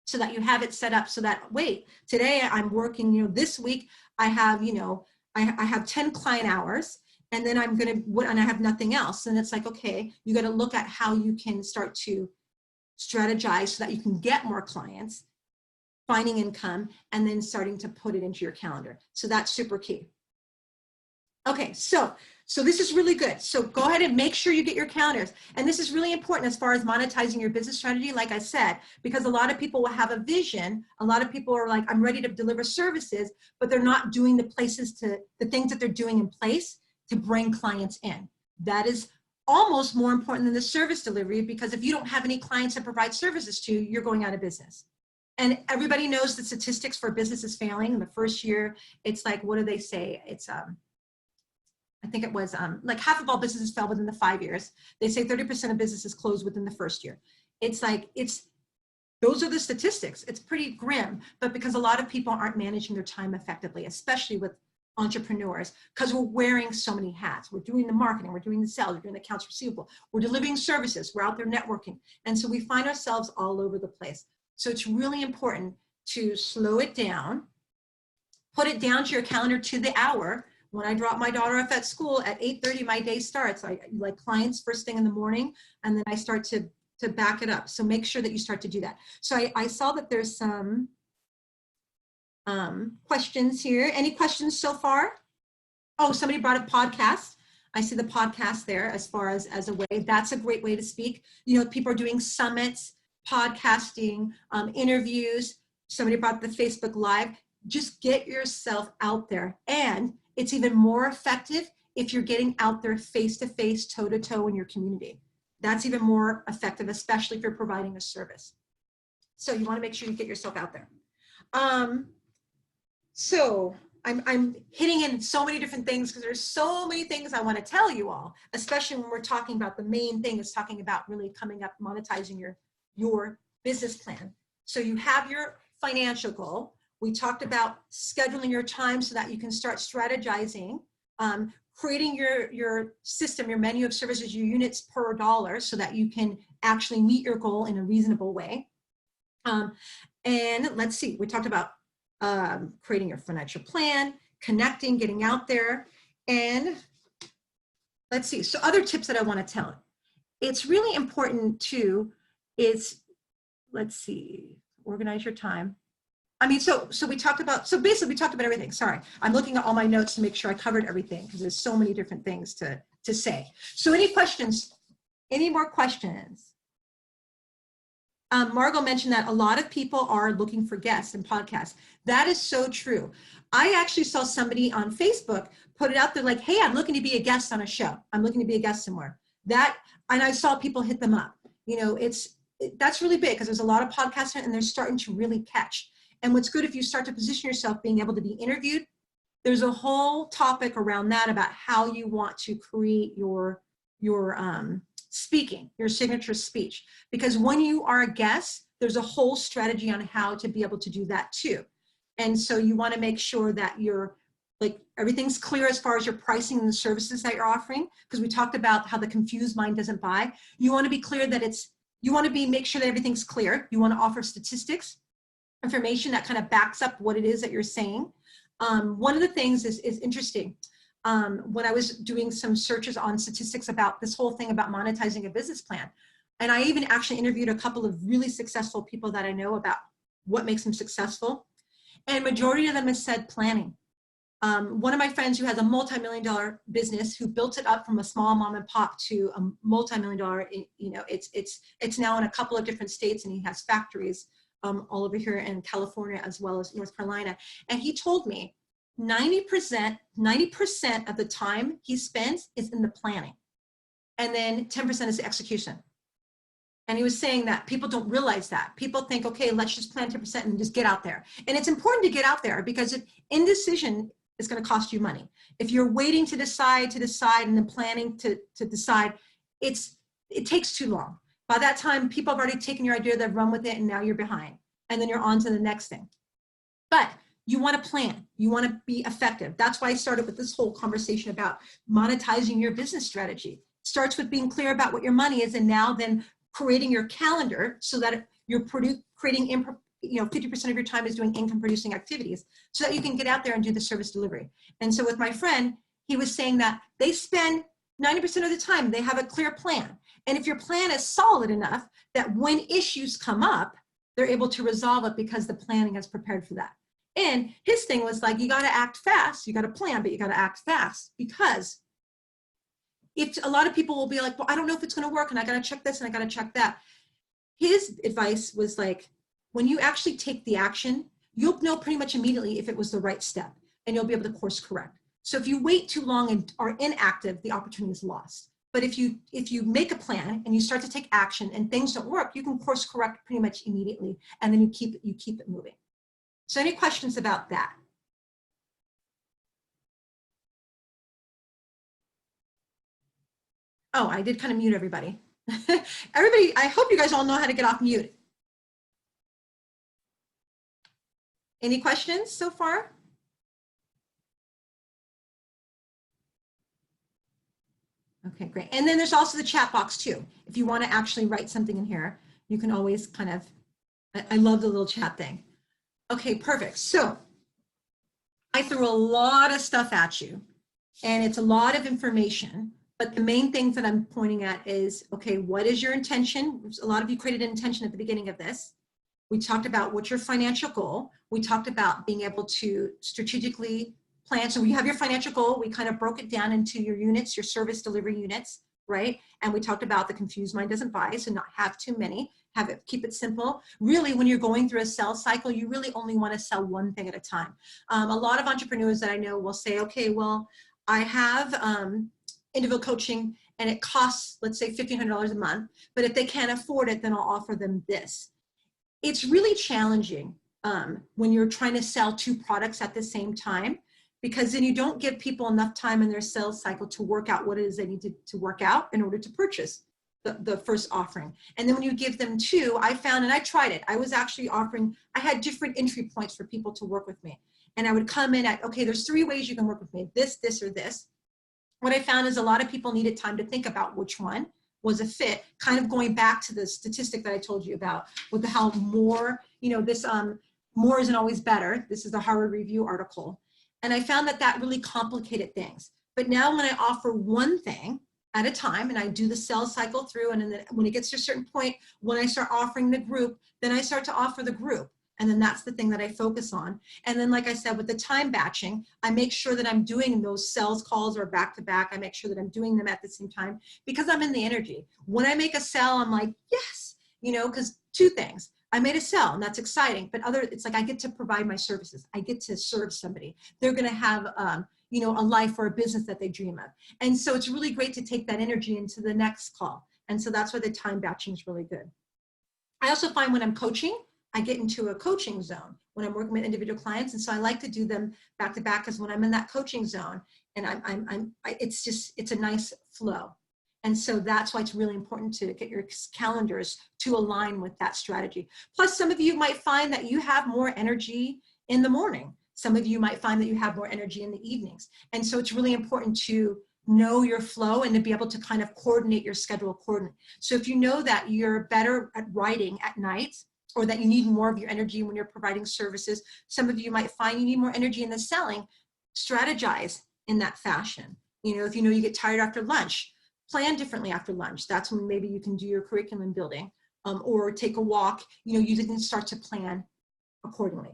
so that you have it set up so that, wait, today I'm working, this week I have, I have 10 client hours, and then and I have nothing else. And it's like, okay, you got to look at how you can start to strategize so that you can get more clients, finding income, and then starting to put it into your calendar. So that's super key. Okay, so this is really good. So go ahead and make sure you get your calendars. And this is really important as far as monetizing your business strategy, like I said, because a lot of people will have a vision. A lot of people are like, I'm ready to deliver services, but they're not doing the things that they're doing in place to bring clients in. That is almost more important than the service delivery, because if you don't have any clients to provide services to, you're going out of business. And everybody knows the statistics for businesses failing in the first year. It's like, what do they say? It's, I think it was like half of all businesses fail within the 5 years. They say 30% of businesses close within the first year. It's like, those are the statistics. It's pretty grim, but because a lot of people aren't managing their time effectively, especially with entrepreneurs, because we're wearing so many hats. We're doing the marketing, we're doing the sales, we're doing the accounts receivable, we're delivering services, we're out there networking. And so we find ourselves all over the place. So it's really important to slow it down, put it down to your calendar to the hour. When I drop my daughter off at school at 8:30, my day starts. I like clients first thing in the morning, and then I start to back it up. So make sure that you start to do that. So I saw that there's some questions here. Any questions so far? Oh, somebody brought up podcast. I see the podcast there as far as a way. That's a great way to speak. People are doing summits, podcasting, interviews. Somebody brought the Facebook Live. Just get yourself out there. And it's even more effective if you're getting out there face-to-face, toe-to-toe in your community. That's even more effective, especially if you're providing a service. So you want to make sure you get yourself out there. So I'm hitting in so many different things because there's so many things I want to tell you all, especially when we're talking about the main thing is talking about really coming up, monetizing your business plan. So you have your financial goal. We talked about scheduling your time so that you can start strategizing, creating your system, your menu of services, your units per dollar so that you can actually meet your goal in a reasonable way. And let's see, we talked about creating your financial plan, connecting, getting out there, and let's see. So other tips that I want to tell. It's really important too, let's see, organize your time. I mean, so we talked about, so basically we talked about everything. Sorry, I'm looking at all my notes to make sure I covered everything because there's so many different things to say. So any questions? Any more questions? Margot mentioned that a lot of people are looking for guests and podcasts. That is so true. I actually saw somebody on Facebook put it out there like, hey, I'm looking to be a guest on a show. I'm looking to be a guest somewhere. And I saw people hit them up. That's really big because there's a lot of podcasts and they're starting to really catch. And what's good if you start to position yourself being able to be interviewed, there's a whole topic around that about how you want to create your speaking, your signature speech. Because when you are a guest, there's a whole strategy on how to be able to do that too. And so you want to make sure that everything's clear as far as your pricing and the services that you're offering. Because we talked about how the confused mind doesn't buy. You want to be clear that make sure that everything's clear. You want to offer statistics, information that kind of backs up what it is that you're saying. One of the things is interesting. When I was doing some searches on statistics about this whole thing about monetizing a business plan, and I even actually interviewed a couple of really successful people that I know about what makes them successful, and majority of them has said planning. One of my friends who has a multi-million-dollar business who built it up from a small mom and pop to a multi-million-dollar, it's now in a couple of different states, and he has factories all over here in California as well as North Carolina. And he told me 90% of the time he spends is in the planning. And then 10% is the execution. And he was saying that people don't realize that. People think, okay, let's just plan 10% and just get out there. And it's important to get out there because indecision is going to cost you money. If you're waiting to decide and then planning to decide, it takes too long. By that time, people have already taken your idea, they've run with it, and now you're behind. and then you're on to the next thing. But you want to plan, you want to be effective. That's why I started with this whole conversation about monetizing your business strategy. It starts with being clear about what your money is, and now then creating your calendar so that you're creating, 50% of your time is doing income producing activities so that you can get out there and do the service delivery. And so with my friend, he was saying that they spend 90% of the time, they have a clear plan. And if your plan is solid enough that when issues come up, they're able to resolve it because the planning is prepared for that. And his thing was like, you got to act fast. You got to plan, but you got to act fast, because if a lot of people will be like, well, I don't know if it's going to work, and I got to check this and I got to check that. His advice was like, when you actually take the action, you'll know pretty much immediately if it was the right step, and you'll be able to course correct. So if you wait too long and are inactive, the opportunity is lost. But if you make a plan and you start to take action and things don't work, you can course correct pretty much immediately, and then you keep it moving. So any questions about that? Oh, I did kind of mute everybody. Everybody, I hope you guys all know how to get off mute. Any questions so far? Okay, great. And then there's also the chat box too. If you want to actually write something in here, you can always kind of, I love the little chat thing. Okay, perfect. So I threw a lot of stuff at you, and it's a lot of information, but the main things that I'm pointing at is, okay, what is your intention? A lot of you created an intention at the beginning of this. We talked about what's your financial goal. We talked about being able to strategically plan. So you have your financial goal. We kind of broke it down into your units, your service delivery units, right? And we talked about the confused mind doesn't buy, so not have too many, keep it simple. Really, when you're going through a sales cycle, you really only want to sell one thing at a time. A lot of entrepreneurs that I know will say, okay, well, I have individual coaching and it costs, let's say $1,500 a month, but if they can't afford it, then I'll offer them this. It's really challenging when you're trying to sell two products at the same time, because then you don't give people enough time in their sales cycle to work out what it is they need to work out in order to purchase the first offering. And then when you give them two, I found, and I tried it, I was actually offering, I had different entry points for people to work with me. And I would come in at, okay, there's 3 ways you can work with me, this, this, or this. What I found is a lot of people needed time to think about which one was a fit, kind of going back to the statistic that I told you about with how more, this more isn't always better. This is the Harvard Review article. And I found that that really complicated things. But now when I offer one thing at a time and I do the sales cycle through, and then when it gets to a certain point, when I start offering the group, then I start to offer the group. And then that's the thing that I focus on. And then, like I said, with the time batching, I make sure that I'm doing those sales calls or back to back. I make sure that I'm doing them at the same time because I'm in the energy. When I make a sell, I'm like, yes, because 2 things. I made a sell and that's exciting, but it's like I get to provide my services. I get to serve somebody. They're going to have, a life or a business that they dream of. And so it's really great to take that energy into the next call. And so that's why the time batching is really good. I also find when I'm coaching, I get into a coaching zone when I'm working with individual clients. And so I like to do them back to back, because when I'm in that coaching zone and it's a nice flow. And so that's why it's really important to get your calendars to align with that strategy. Plus, some of you might find that you have more energy in the morning. Some of you might find that you have more energy in the evenings. And so it's really important to know your flow and to be able to kind of coordinate your schedule accordingly. So if you know that you're better at writing at night, or that you need more of your energy when you're providing services, some of you might find you need more energy in the selling, strategize in that fashion. If you get tired after lunch, plan differently after lunch. That's when maybe you can do your curriculum building or take a walk. You can start to plan accordingly.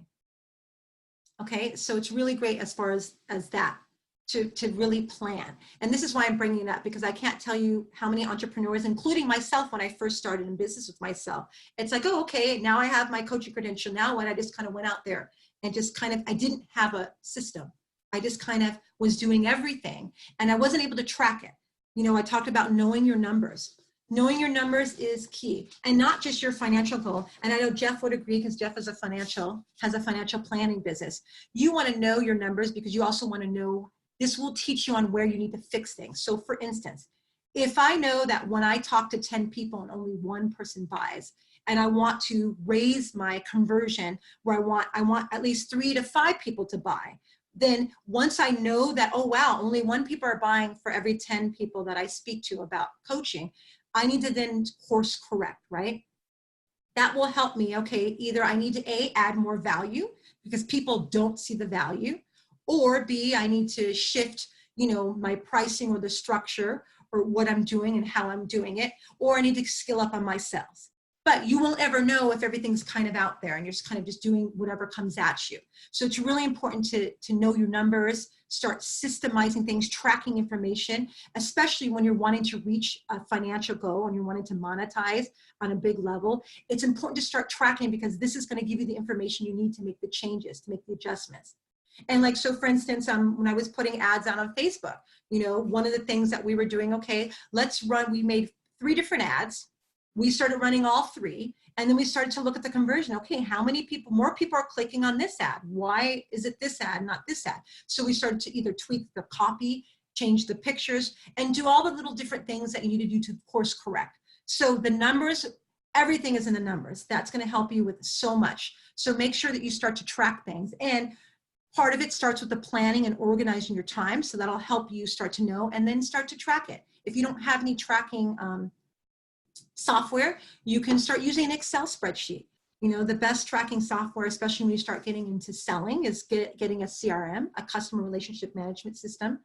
Okay, so it's really great as far as that, to really plan. And this is why I'm bringing it up, because I can't tell you how many entrepreneurs, including myself when I first started in business with myself, it's like, oh, okay, now I have my coaching credential. Now what? I just kind of went out there and I didn't have a system. I just kind of was doing everything and I wasn't able to track it. I talked about knowing your numbers. Knowing your numbers is key, and not just your financial goal. And I know Jeff would agree, because Jeff has a financial planning business. You want to know your numbers because you also want to know, this will teach you on where you need to fix things. So for instance, if I know that when I talk to 10 people and only 1 person buys, and I want to raise my conversion where I want at least 3 to 5 people to buy. Then once I know that, oh wow, only 1 people are buying for every 10 people that I speak to about coaching, I need to then course correct, right? That will help me, okay, either I need to add more value because people don't see the value, or B, I need to shift, my pricing or the structure or what I'm doing and how I'm doing it, or I need to skill up on my sales. But you won't ever know if everything's kind of out there and you're just kind of just doing whatever comes at you. So it's really important to know your numbers, start systemizing things, tracking information, especially when you're wanting to reach a financial goal and you're wanting to monetize on a big level. It's important to start tracking because this is going to give you the information you need to make the changes, to make the adjustments. And like, so for instance, when I was putting ads out on Facebook, one of the things that we were doing, okay, we made 3 different ads. We started running all 3, and then we started to look at the conversion. Okay, how many more people are clicking on this ad? Why is it this ad, not this ad? So we started to either tweak the copy, change the pictures, and do all the little different things that you need to do to course correct. So the numbers, everything is in the numbers. That's going to help you with so much. So make sure that you start to track things. And part of it starts with the planning and organizing your time. So that'll help you start to know and then start to track it. If you don't have any tracking software, you can start using an Excel spreadsheet. The best tracking software, especially when you start getting into selling, is getting a CRM, a customer relationship management system.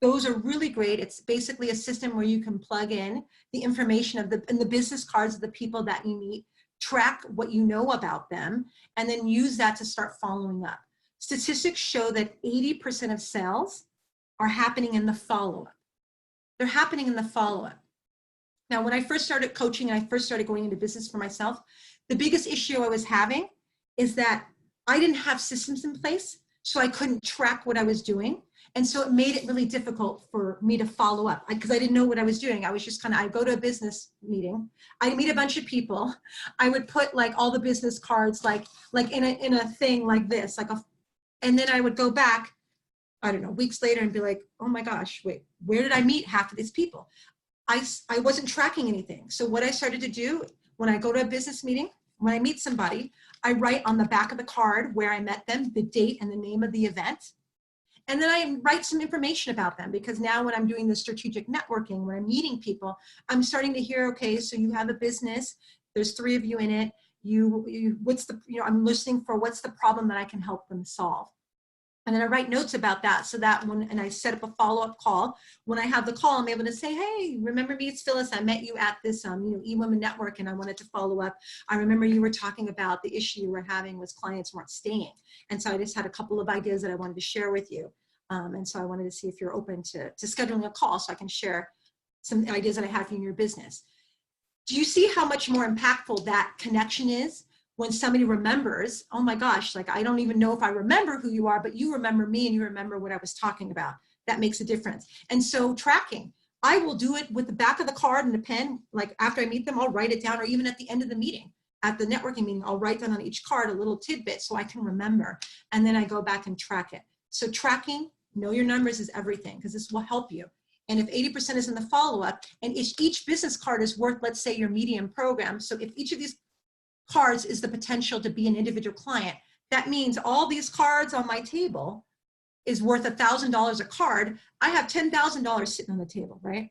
Those are really great. It's basically a system where you can plug in the information of the business cards of the people that you meet, track what you know about them, and then use that to start following up. Statistics show that 80% of sales are happening in the follow-up. They're happening in the follow-up. Now, when I first started coaching and I first started going into business for myself, the biggest issue I was having is that I didn't have systems in place, so I couldn't track what I was doing. And so it made it really difficult for me to follow up because I didn't know what I was doing. I was just I'd go to a business meeting, I'd meet a bunch of people, I would put like all the business cards like in a thing like this, and then I would go back, I don't know, weeks later and be like, oh my gosh, wait, where did I meet half of these people? I wasn't tracking anything. So what I started to do when I go to a business meeting, when I meet somebody, I write on the back of the card where I met them, the date and the name of the event. And then I write some information about them because now when I'm doing the strategic networking, when I'm meeting people, I'm starting to hear, okay, so you have a business, there's 3 of you in it. I'm listening for what's the problem that I can help them solve. And then I write notes about that so that and I set up a follow-up call. When I have the call, I'm able to say, hey, remember me, it's Phyllis. I met you at this eWomen Network and I wanted to follow up. I remember you were talking about the issue you were having with clients weren't staying. And so I just had a couple of ideas that I wanted to share with you. And so I wanted to see if you're open to scheduling a call so I can share some ideas that I have in your business. Do you see how much more impactful that connection is? When somebody remembers, oh my gosh, like I don't even know if I remember who you are, but you remember me and you remember what I was talking about. That makes a difference. And so tracking, I will do it with the back of the card and a pen. Like after I meet them, I'll write it down, or even at the end of the meeting, at the networking meeting, I'll write down on each card a little tidbit so I can remember. And then I go back and track it. So tracking, know your numbers is everything because this will help you. And if 80% is in the follow-up and each business card is worth, let's say, your medium program. So if each of these cards is the potential to be an individual client, that means all these cards on my table is worth $1,000 a card. I have $10,000 sitting on the table, right?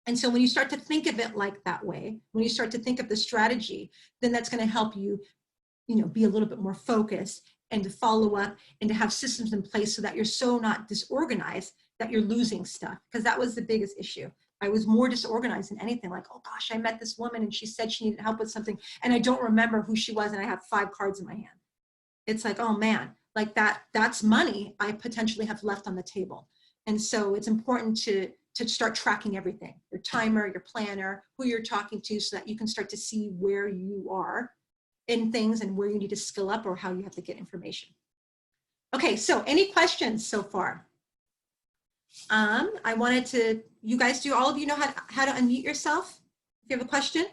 And so when you start to think of it like that way, when you start to think of the strategy, then that's going to help you, be a little bit more focused and to follow up and to have systems in place so that you're so not disorganized that you're losing stuff. Because that was the biggest issue. I was more disorganized than anything. Like, oh gosh, I met this woman and she said she needed help with something and I don't remember who she was and I have 5 cards in my hand. It's like, oh man, like that's money I potentially have left on the table. And so it's important to start tracking everything, your timer, your planner, who you're talking to, so that you can start to see where you are in things and where you need to skill up or how you have to get information. Okay, so any questions so far? I wanted to, you guys, do all of you know how to unmute yourself if you have a question?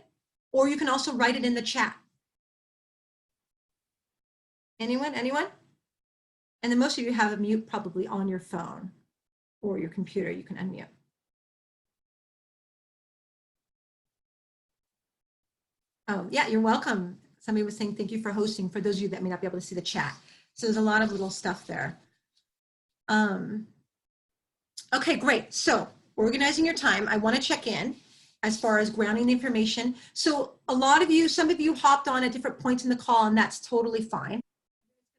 Or you can also write it in the chat. Anyone? And then most of you have a mute probably on your phone or your computer, you can unmute. Oh, yeah, you're welcome. Somebody was saying thank you for hosting, for those of you that may not be able to see the chat. So there's a lot of little stuff there. Okay, great. So organizing your time, I want to check in as far as grounding the information. So a lot of you, some of you hopped on at different points in the call, and that's totally fine.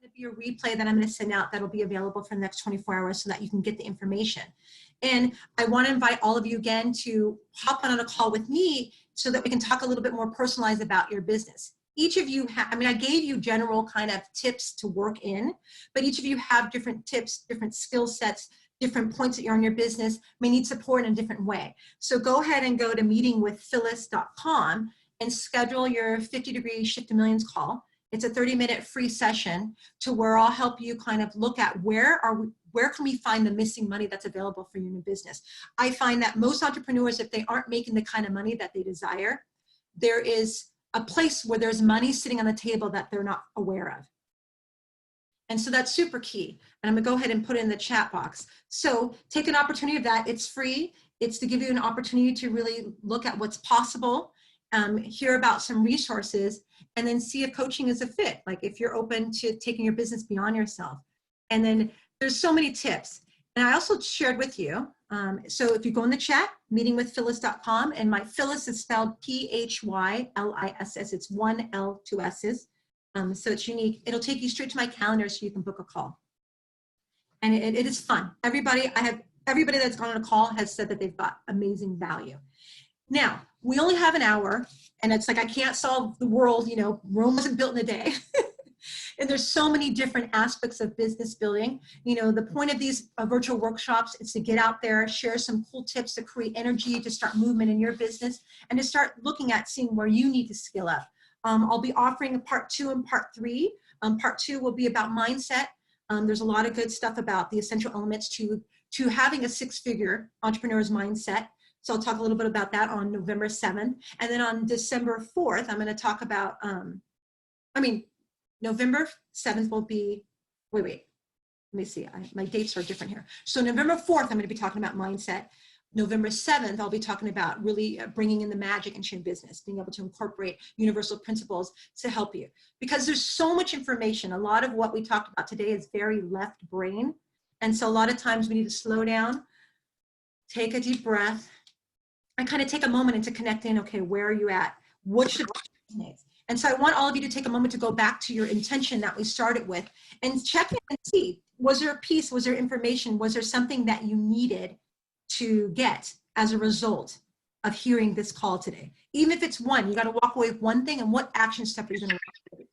There's going to be a replay that I'm going to send out that'll be available for the next 24 hours so that you can get the information. And I want to invite all of you again to hop on a call with me so that we can talk a little bit more personalized about your business. Each of you, I mean, I gave you general kind of tips to work in, but each of you have different tips, different skill sets, different points that you're in your business, may need support in a different way. So go ahead and go to meetingwithphyllis.com and schedule your 50-degree Shift to Millions call. It's a 30-minute free session to where I'll help you kind of look at where can we find the missing money that's available for your new business. I find that most entrepreneurs, if they aren't making the kind of money that they desire, there is a place where there's money sitting on the table that they're not aware of. And so that's super key. And I'm gonna go ahead and put it in the chat box. So take an opportunity of that. It's free. It's to give you an opportunity to really look at what's possible, hear about some resources, and then see if coaching is a fit. Like if you're open to taking your business beyond yourself. And then there's so many tips. And I also shared with you, so if you go in the chat, meetingwithphyllis.com, and my Phyllis is spelled P-H-Y-L-I-S-S. It's 1 L, 2 S's. So it's unique. It'll take you straight to my calendar so you can book a call. And it is fun. Everybody that's gone on a call has said that they've got amazing value. Now, we only have an hour, and it's like I can't solve the world, you know, Rome wasn't built in a day. And there's so many different aspects of business building. You know, the point of these virtual workshops is to get out there, share some cool tips to create energy, to start movement in your business, and to start looking at seeing where you need to skill up. I'll be offering a part 2 and part 3. Part 2 will be about mindset. There's a lot of good stuff about the essential elements to having a 6-figure entrepreneur's mindset. So I'll talk a little bit about that on November 7th. And then on December 4th, I'm going to talk about, November 7th will be, wait, let me see, my dates are different here. So November 4th, I'm going to be talking about mindset. November 7th, I'll be talking about really bringing in the magic into your business, being able to incorporate universal principles to help you. Because there's so much information. A lot of what we talked about today is very left brain. And so a lot of times we need to slow down, take a deep breath, and kind of take a moment into connecting, okay, where are you at? What should resonate? And so I want all of you to take a moment to go back to your intention that we started with and check in and see, was there a piece, was there information, was there something that you needed to get as a result of hearing this call today? Even if it's one, you got to walk away with one thing, and what action step are you going to take?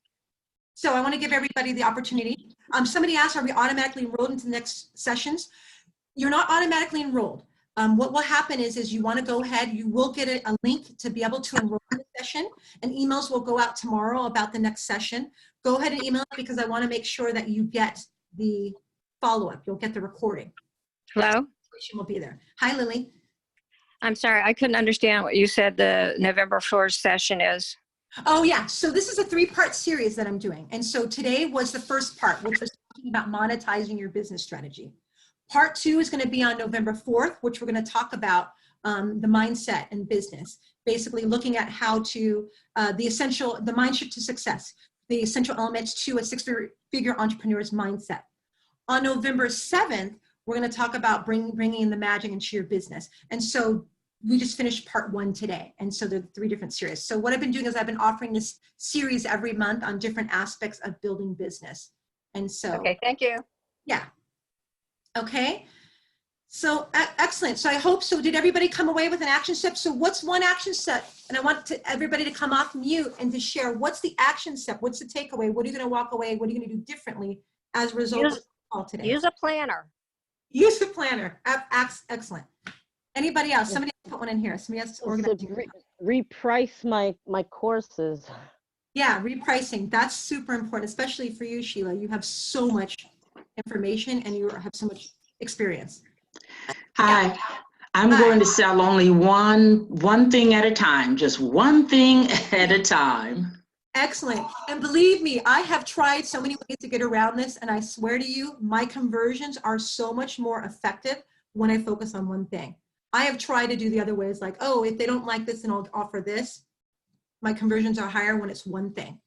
So I want to give everybody the opportunity. Somebody asked, are we automatically enrolled into the next sessions? You're not automatically enrolled. What will happen is you want to go ahead, you will get a link to be able to enroll in the session, and emails will go out tomorrow about the next session. Go ahead and email it because I want to make sure that you get the follow-up. You'll get the recording. Hello? Will be there. Hi, Lily. I'm sorry, I couldn't understand what you said the November 4th session is. Oh yeah, so this is a 3-part series that I'm doing. And so today was the first part, which was talking about monetizing your business strategy. Part 2 is going to be on November 4th, which we're going to talk about the mindset and business, basically looking at how to, the mind shift to success, the essential elements to a 6-figure entrepreneur's mindset. On November 7th, we're going to talk about bringing in the magic into your business. And so we just finished part 1 today. And so there are 3 different series. So what I've been doing is I've been offering this series every month on different aspects of building business. And so. Okay, thank you. Yeah. Okay. So excellent. So I hope, so did everybody come away with an action step? So what's one action step? And I want everybody to come off mute and to share, what's the action step? What's the takeaway? What are you going to walk away? What are you going to do differently as a result of the call today? Use a planner. Use a planner. Excellent. Anybody else? Somebody else put one in here. Somebody else organize. Reprice my courses. Yeah, repricing. That's super important, especially for you, Sheila. You have so much information and you have so much experience. Hi, I'm going to sell only one thing at a time, just one thing at a time. Excellent. And believe me, I have tried so many ways to get around this, and I swear to you, my conversions are so much more effective when I focus on one thing. I have tried to do the other ways, like, oh, if they don't like this, then I'll offer this. My conversions are higher when it's one thing.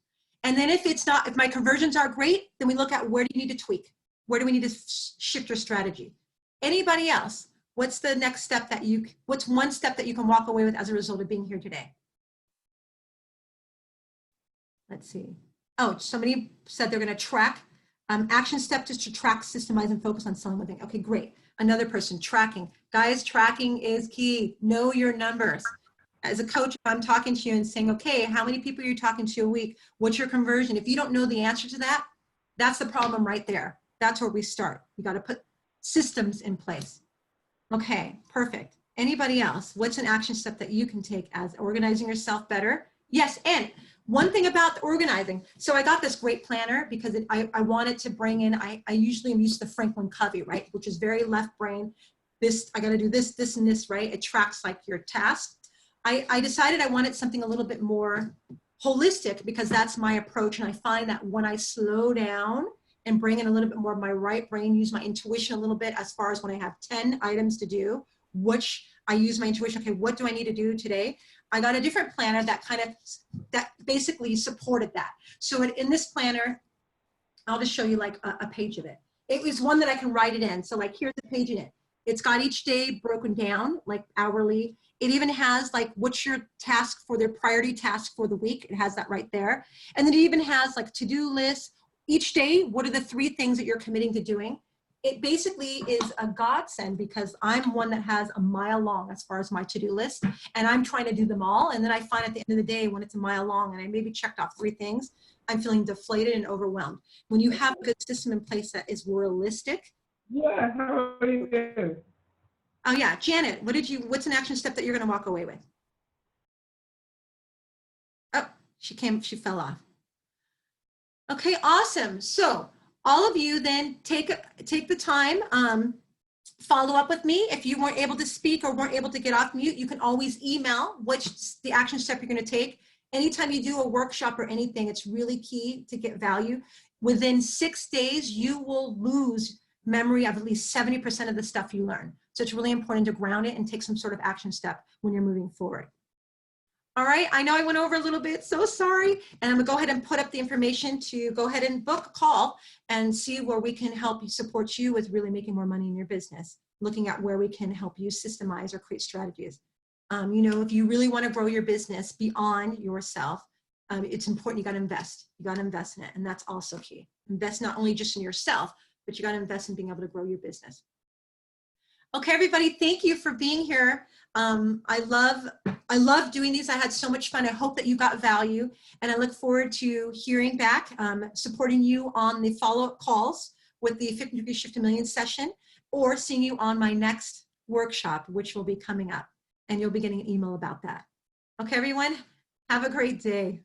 And then if it's not, if my conversions are great, then we look at where do you need to tweak? Where do we need to shift your strategy? Anybody else? What's the next step that what's one step that you can walk away with as a result of being here today? Let's see. Oh, somebody said they're going to track. Action step is to track, systemize, and focus on selling one thing. Okay, great. Another person, tracking. Guys, tracking is key. Know your numbers. As a coach, I'm talking to you and saying, okay, how many people are you talking to a week? What's your conversion? If you don't know the answer to that, that's the problem right there. That's where we start. You got to put systems in place. Okay, perfect. Anybody else? What's an action step that you can take as organizing yourself better? Yes, and one thing about the organizing. So I got this great planner because I wanted to bring in, I usually am used to the Franklin Covey, right? Which is very left brain. This, I got to do this, this, and this, right? It tracks like your tasks. I decided I wanted something a little bit more holistic because that's my approach. And I find that when I slow down and bring in a little bit more of my right brain, use my intuition a little bit as far as when I have 10 items to do, which I use my intuition, okay, what do I need to do today? I got a different planner that that basically supported that. So in this planner, I'll just show you like a page of it. It was one that I can write it in. So like here's the page in it. It's got each day broken down, like hourly. It even has like, what's your task for their priority task for the week? It has that right there. And then it even has like to-do lists. Each day, what are the 3 things that you're committing to doing? It basically is a godsend because I'm one that has a mile long as far as my to-do list, and I'm trying to do them all. And then I find at the end of the day, when it's a mile long and I maybe checked off 3 things, I'm feeling deflated and overwhelmed. When you have a good system in place that is realistic. Yeah, how are you? Oh yeah, Janet, what's an action step that you're going to walk away with? Oh, she fell off. Okay, awesome. So all of you then take the time, follow up with me. If you weren't able to speak or weren't able to get off mute, you can always email the action step you're going to take. Anytime you do a workshop or anything, it's really key to get value. Within 6 days, you will lose memory of at least 70% of the stuff you learn. So it's really important to ground it and take some sort of action step when you're moving forward. All right, I know I went over a little bit, so sorry. And I'm gonna go ahead and put up the information to go ahead and book a call and see where we can help you, support you with really making more money in your business, looking at where we can help you systemize or create strategies. You know, if you really wanna grow your business beyond yourself, it's important you gotta invest. You gotta invest in it, and that's also key. Invest not only just in yourself, but you gotta invest in being able to grow your business. Okay, everybody, thank you for being here. I love doing these. I had so much fun. I hope that you got value, and I look forward to hearing back, supporting you on the follow-up calls with the 50 Degree Shift to Millions session, or seeing you on my next workshop, which will be coming up, and you'll be getting an email about that. Okay, everyone, have a great day.